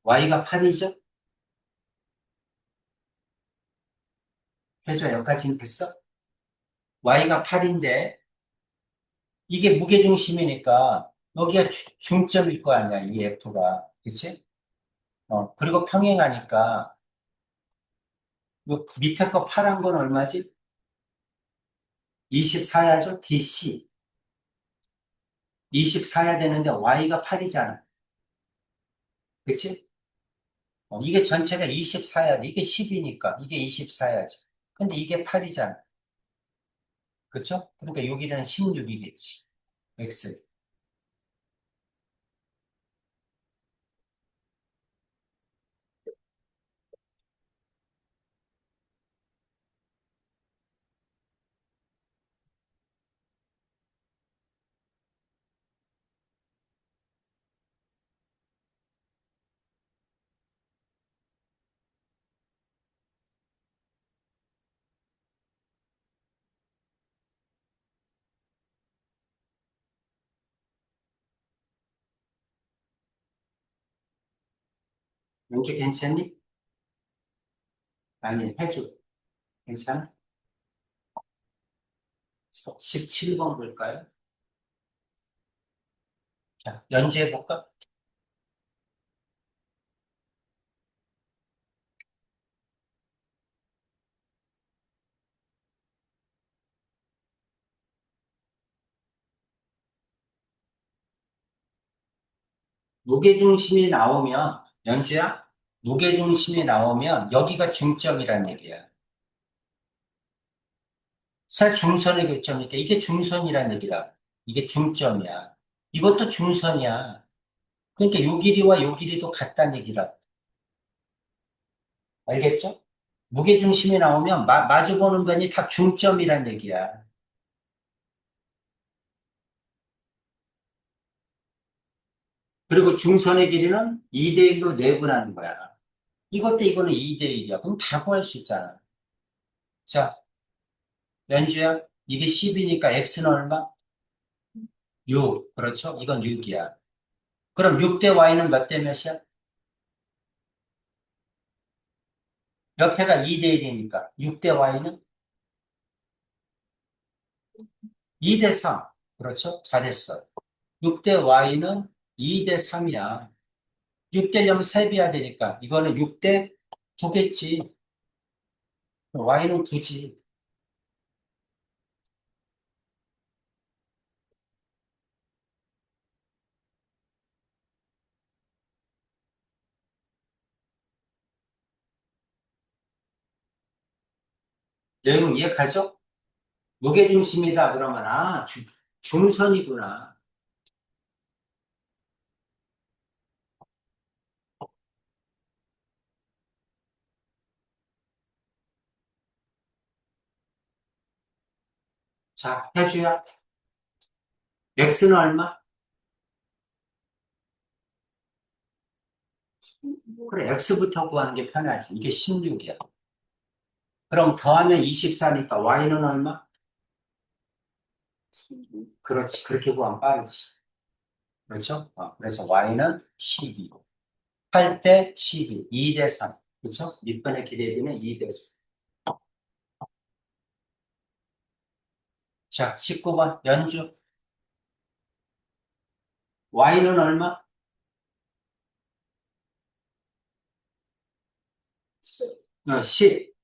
y가 8이죠? 해줘, 여기까지는 됐어? y가 8인데 이게 무게중심이니까 여기가 중점일 거 아니야, 이 f가. 그치? 그리고 평행하니까 요 밑에 거 파란 건 얼마지? 24야죠? DC. 24야 되는데 y가 8이잖아. 그치? 이게 전체가 24야 돼. 이게 10이니까 이게 24야지. 근데 이게 8이잖아. 그쵸? 그러니까 여기는 16이겠지. x. 연주 괜찮니? 아니, 해줘. 괜찮아? 17번 볼까요? 자, 연주해볼까? 무게중심이 나오면, 연주야? 무게중심이 나오면 여기가 중점이란 얘기야. 중선의 교점이니까 이게 중선이란 얘기라. 이게 중점이야. 이것도 중선이야. 그러니까 요 길이와 요 길이도 같다는 얘기라. 알겠죠? 무게중심이 나오면 마주보는 변이 다 중점이란 얘기야. 그리고 중선의 길이는 2대1로 내분하는 거야. 이것 도 이거는 2대1이야. 그럼 다 구할 수 있잖아. 자, 렌즈야, 이게 10이니까 x는 얼마? 6. 그렇죠? 이건 6이야. 그럼 6 대 y는 몇 대 몇이야? 옆에가 2대 1이니까 6대 y는 2대 3. 그렇죠? 잘했어. 6대 y는 2대 3이야. 6대려면 3배야 되니까 이거는 6대 9겠지. y는 9지. 내용 이해가죠? 무게중심이다 그러면 중선이구나. 자, 해주야. x는 얼마? 그래, x부터 구하는 게 편하지. 이게 16이야. 그럼 더하면 24니까 y는 얼마? 12. 그렇지. 그렇게 구하면 빠르지. 그렇죠? 그래서 y는 12. 8대 12. 2대 3. 그렇죠? 밑변의 기대비는 2대 3. 자, 19번 연주. y는 얼마? 10.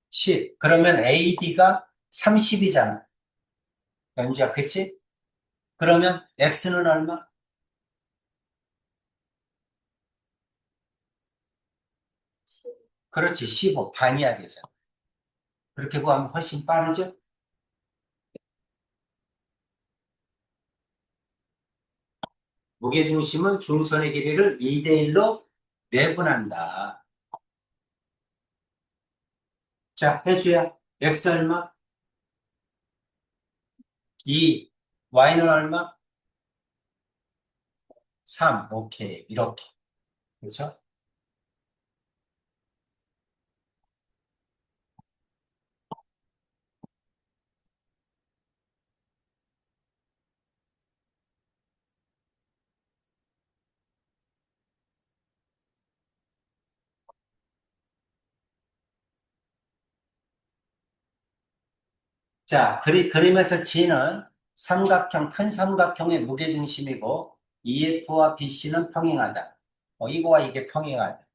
10. 그러면 AD가 30이잖아. 연주야, 그치? 그러면 X는 얼마? 그렇지, 15. 반이야 되잖아. 그렇게 구하면 훨씬 빠르죠? 무게중심은 중선의 길이를 2대 1로 내분한다. 자, 해주야. X 얼마? 2. Y는 얼마? 3. 오케이. 이렇게. 그렇죠? 자, 그림에서 G는 삼각형, 큰 삼각형의 무게중심이고 EF와 BC는 평행하다. 이거와 이게 평행하다.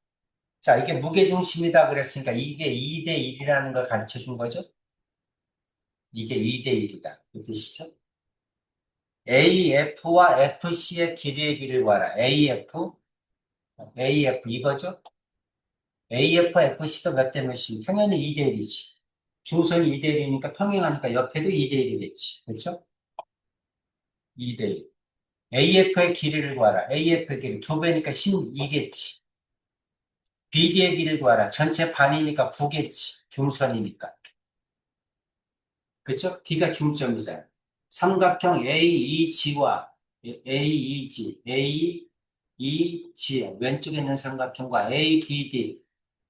자, 이게 무게중심이다 그랬으니까 이게 2대 1이라는 걸 가르쳐 준 거죠? 이게 2대 1이다. 그 뜻이죠? AF와 FC의 길이의 비를 구하라. AF 이거죠? AF, FC도 몇 대 몇이? 당연히 2대 1이지. 중선이 2대 1이니까 평행하니까 옆에도 2대 1이겠지. 그렇죠? 2대 1. AF의 길이를 구하라. AF의 길이 2배니까 12겠지. BD의 길이를 구하라. 전체 반이니까 9겠지. 중선이니까. 그쵸? D가 중점이잖아. 삼각형 AEG와 AEG, AEG, 왼쪽에 있는 삼각형과 ABD,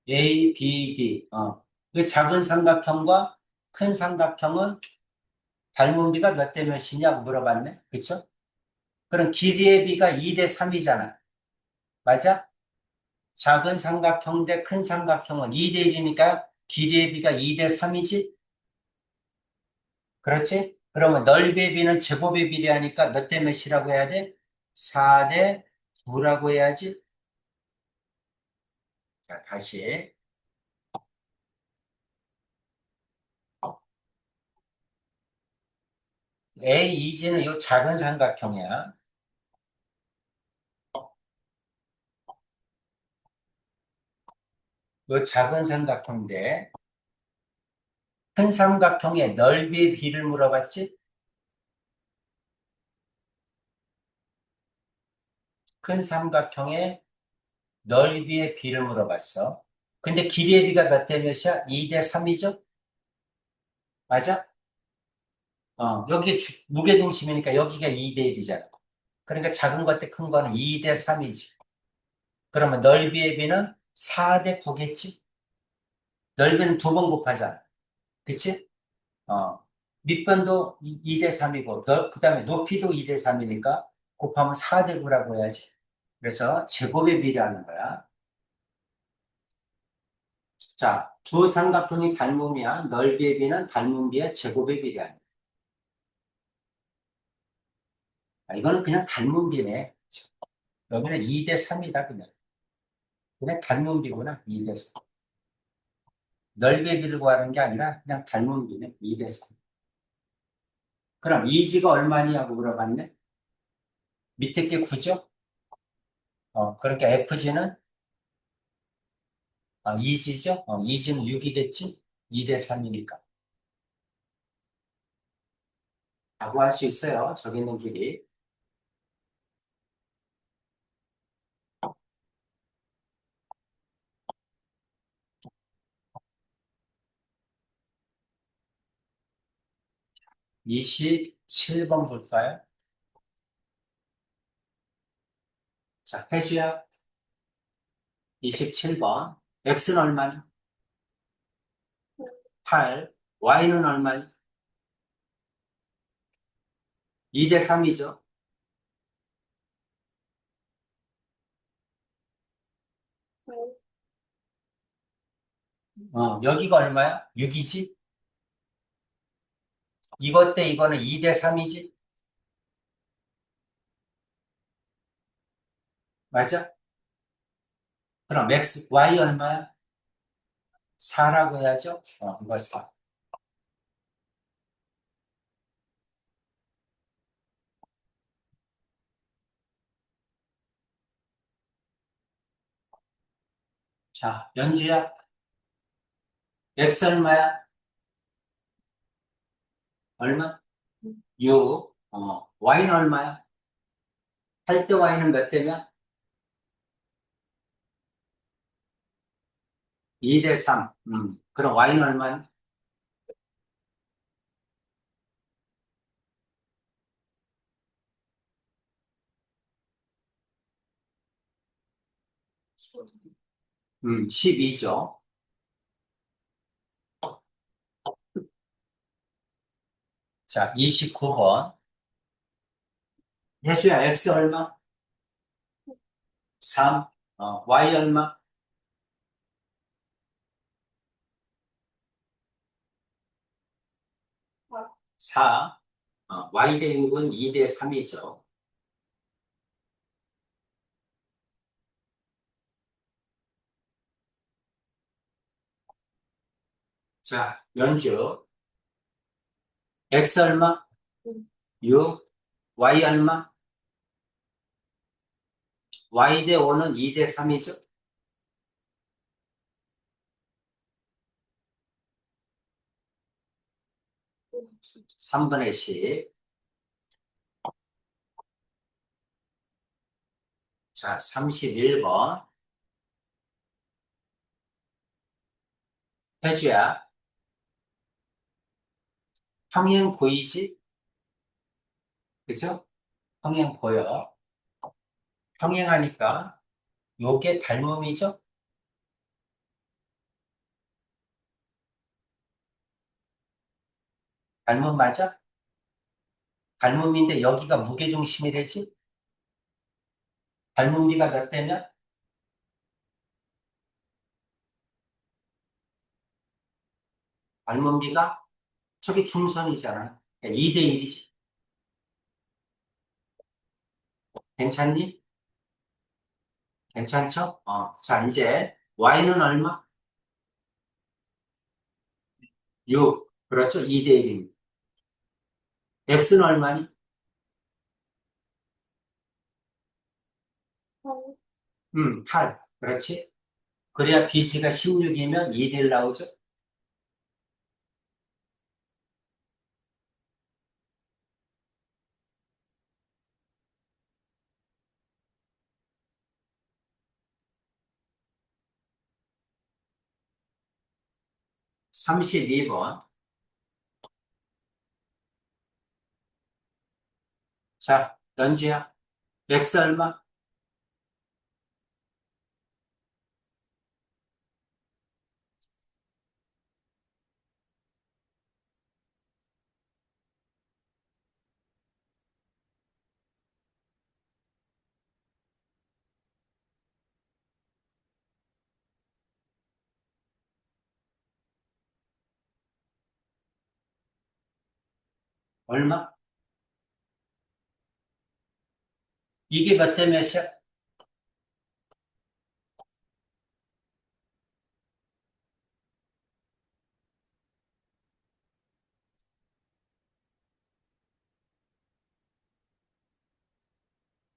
ABD, 그 작은 삼각형과 큰 삼각형은 닮은 비가 몇 대 몇이냐고 물어봤네. 그쵸? 그럼 길이의 비가 2대 3이잖아. 맞아? 작은 삼각형 대 큰 삼각형은 2대 1이니까 길이의 비가 2대 3이지? 그렇지? 그러면 넓이의 비는 제곱의 비례하니까 몇 대 몇이라고 해야 돼? 4대 9라고 해야지. 자, 다시. AEG는 이 작은 삼각형이야. 이 작은 삼각형인데, 큰 삼각형의 넓이의 비를 물어봤지? 큰 삼각형의 넓이의 비를 물어봤어. 근데 길이의 비가 몇 대 몇이야? 2대 3이죠? 맞아? 여기 무게중심이니까 여기가 2대 1이잖아. 그러니까 작은 것 대 큰 거는 2대 3이지. 그러면 넓이의 비는 4대 9겠지? 넓이는 두 번 곱하잖아. 그치? 어. 밑변도 2대 3이고, 그 다음에 높이도 2대 3이니까 곱하면 4대 9라고 해야지. 그래서 제곱의 비례하는 거야. 자, 두 삼각형이 닮음이야. 넓이의 비는 닮음비의 제곱의 비례야. 이거는 그냥 닮음비네. 여기는 2대 3이다, 그냥. 그냥 닮음비구나, 2대 3. 넓이의 비를 구하는 게 아니라 그냥 닮음비네, 2대 3. 그럼 이지가 얼마냐고 물어봤네? 밑에 게 9죠? 그러니까 FG는 2지죠? 2지는 6이겠지? 2대 3이니까. 라고 할 수 있어요. 저기 있는 길이. 27번 볼까요? 자, 해주야. 27번. X는 얼마니? 8. Y는 얼마니? 2대 3이죠. 여기가 얼마야? 6이지? 이것 대 이거는 2대 3이지? 맞아? 그럼 X, Y 얼마야? 4라고 해야죠? 이거 4. 자, 연주야. X 얼마야? 얼마? 6. Y는 얼마야? 할 때 Y는 몇 대면? 2대 3. 그럼 Y는 얼마니? 12죠. 자, 29번. 해주야, X 얼마? 3. Y 얼마? 4. Y 대 6은 2대 3이죠. 자, 연주. X 얼마? 6. Y 얼마? Y 대 5는 2대 3이죠. 3분의 10. 자, 31번. 해주야. 평행 보이지? 그죠? 평행 보여. 평행하니까 요게 닮음이죠? 닮음 맞아? 닮음인데 여기가 무게중심이래지? 닮음비가 몇 대면? 닮음비가 저기 중선이잖아. 2대 1이지. 괜찮니? 괜찮죠? 자, 이제 y는 얼마? 6. 그렇죠? 2대 1입니다. x는 얼마니? 8. 그렇지? 그래야 bg가 16이면 2대 1 나오죠? 32번. 자, 연주야. x 얼마? 얼마? 이게 몇 대 몇이야?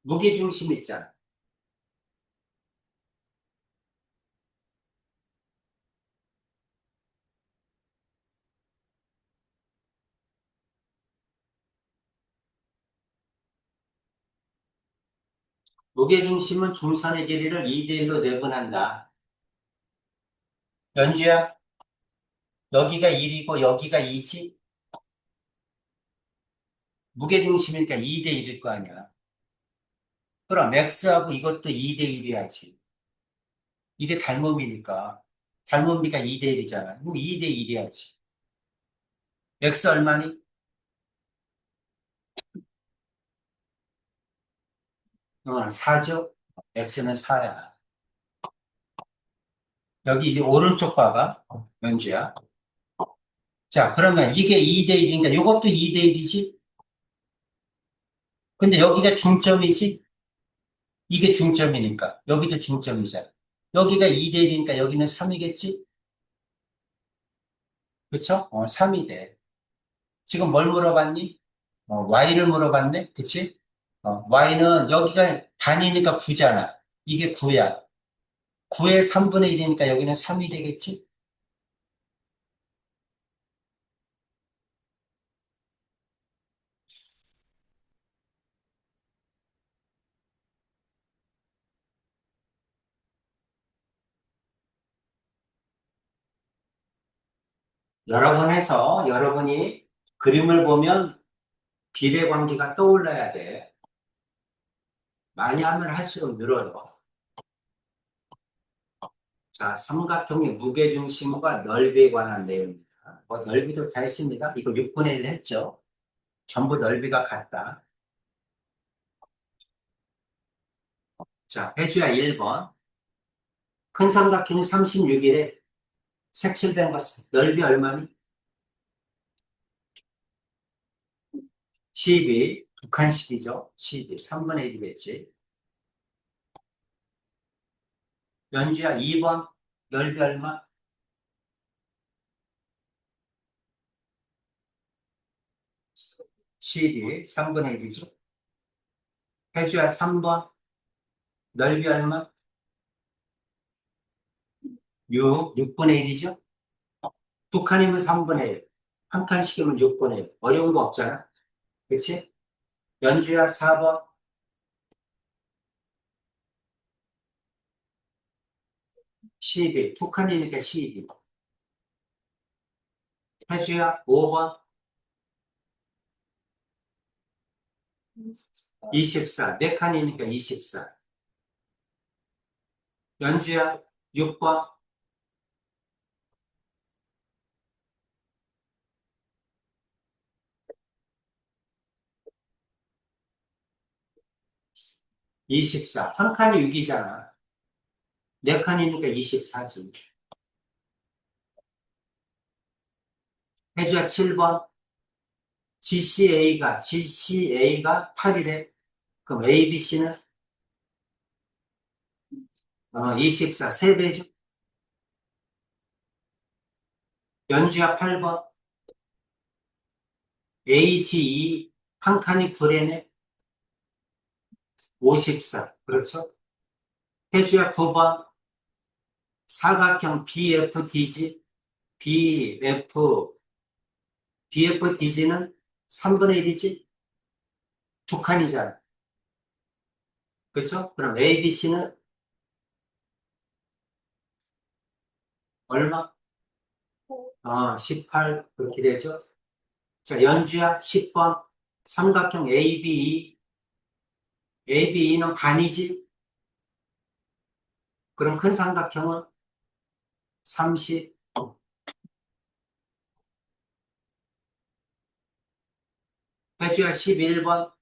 무게중심 있잖아. 무게중심은 중선의 길이를 2대1로 내분한다. 연주야, 여기가 1이고 여기가 2지? 무게중심이니까 2대1일 거 아니야. 그럼 X하고 이것도 2대1이야지. 이게 닮음이니까. 닮음비가 2대1이잖아. 그럼 2대1이야지. X 얼마니? 4죠? X는 4야. 여기 이제 오른쪽 봐봐. 연주야. 자, 그러면 이게 2대1인가? 이것도 2대1이지? 근데 여기가 중점이지? 이게 중점이니까. 여기도 중점이잖아. 여기가 2대1이니까 여기는 3이겠지? 그쵸? 3이 돼. 지금 뭘 물어봤니? y를 물어봤네? 그치? y는 여기가 반이니까 9잖아. 이게 9야. 9의 3분의 1이니까 여기는 3이 되겠지? 여러 번 해서 여러분이 그림을 보면 비례관계가 떠올라야 돼. 많이 하면 할수록 늘어요. 자, 삼각형의 무게중심과 넓이에 관한 내용입니다. 넓이도 다 했습니다. 이거 6분의 1 했죠? 전부 넓이가 같다. 자, 해주야 1번. 큰 삼각형이 36일에 색칠된 것, 넓이 얼마니? 12, 북한식이죠? 12, 3분의 1이겠지. 연주야 2번, 넓이 얼마? 12, 3분의 1이죠. 해주야 3번, 넓이 얼마? 6, 6분의 1이죠. 두 칸이면 3분의 1, 한 칸씩이면 6분의 1. 어려운 거 없잖아. 그치? 연주야 4번, 12, 두 칸이니까 12. 해주야 5번, 24, 네 칸이니까 24. 연주야 6번, 24. 한 칸이 6이잖아. 네 칸이니까 24지. 해주야 7번, GCA가 8이래. 그럼 ABC는 24, 3배죠. 연주야 8번, AGE 한 칸이 9래네. 54. 그렇죠? 해주야 9번, 사각형 BFDG, BFDG는 3분의 1이지? 두 칸이잖아. 그렇죠? 그럼 ABC는 얼마? 18. 그렇게 되죠? 자, 연주야 10번, 삼각형 ABE는 반이지? 그럼 큰 삼각형은 30. 해주야 11번,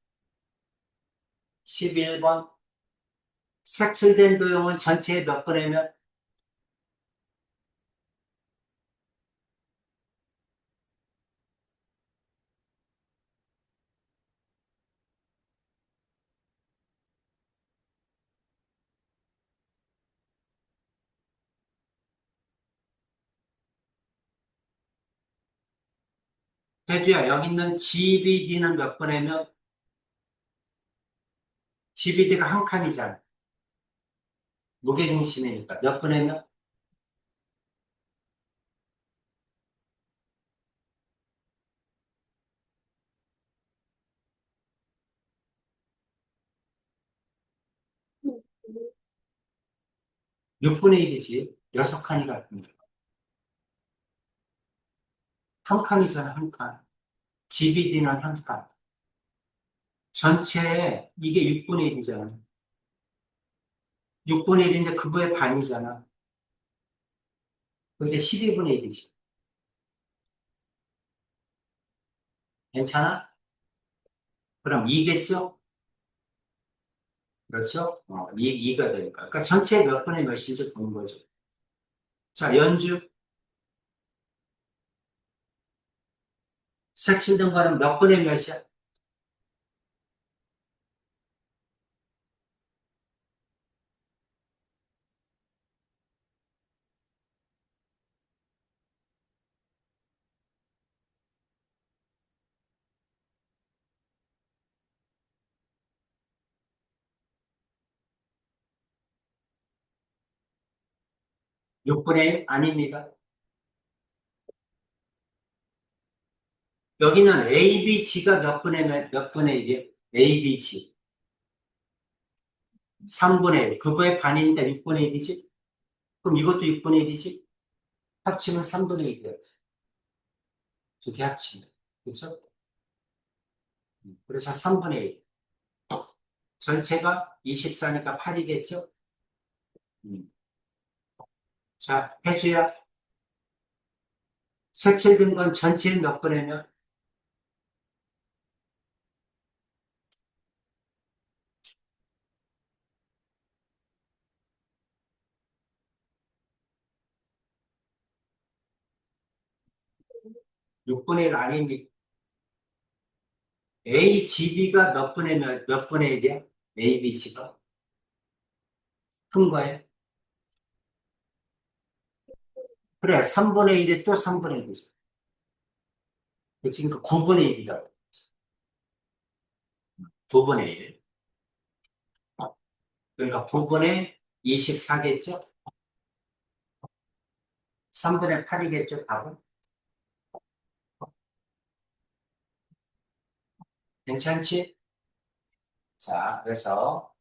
색칠된 도형은 전체의 몇 분의면? 혜주야, 여기 있는 GBD는 몇 분의 몇? GBD가 한 칸이잖아. 무게중심이니까. 몇 분의 몇? 6분의 1이지. 6칸이 같은 거. 한 칸이잖아, 한 칸. GBD는 한 칸. 전체에 이게 6분의 1이잖아. 6분의 1인데 그거의 반이잖아. 그게 12분의 1이지. 괜찮아? 그럼 2겠죠? 그렇죠? 2가 되니까. 그러니까 전체 몇 분의 몇인지 보는 거죠. 자, 연주. 색칠된 거는 몇 분의 몇이야? 6분의 1? 아닙니다. 여기는 ABG가 몇 분의 1이에요? ABG. 3분의 1. 그거의 반이니까 6분의 1이지? 그럼 이것도 6분의 1이지? 합치면 3분의 1이야. 두 개 합치면. 그렇죠? 그래서 3분의 1. 전체가 24니까 8이겠죠? 음. 자, 해주야. 색칠된 건 전체의 몇 분의 몇? 6분의 1 아닙니까? AGB가 몇 분의 1이야? ABC가? 큰 거예요? 그래, 3분의 1이 또 3분의 1이지. 그치? 그러니까 9분의 1이다. 9분의 1. 그러니까 9분의 24겠죠? 3분의 8이겠죠, 답은? 괜찮지? 자, 그래서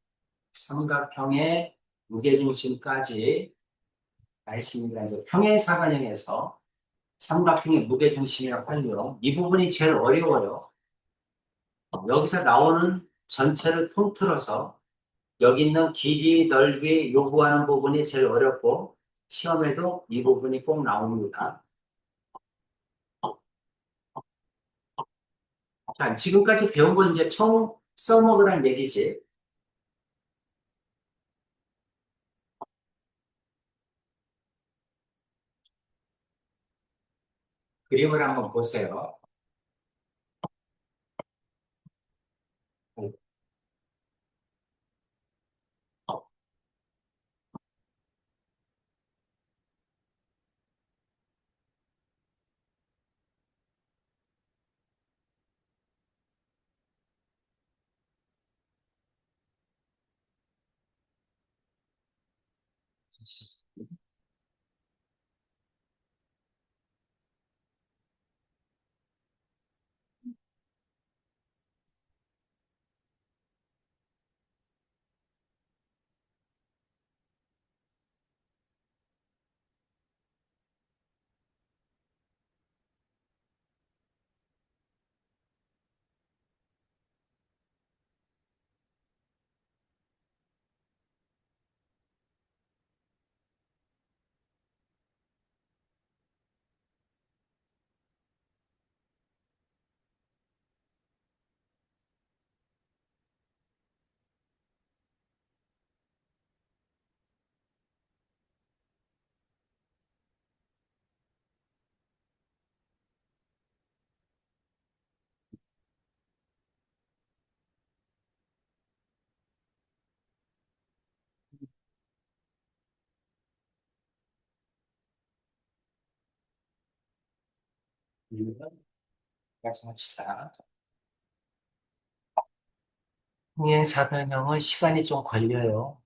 삼각형의 무게중심까지 다 했습니다. 이제 평행사변형에서 삼각형의 무게중심의 활용. 이 부분이 제일 어려워요. 여기서 나오는 전체를 통틀어서 여기 있는 길이, 넓이 요구하는 부분이 제일 어렵고 시험에도 이 부분이 꼭 나옵니다. 자, 지금까지 배운 건 이제 총 써먹으란 얘기지. 그림을 한번 보세요. 말씀합시다. 평행사변형은 시간이 좀 걸려요.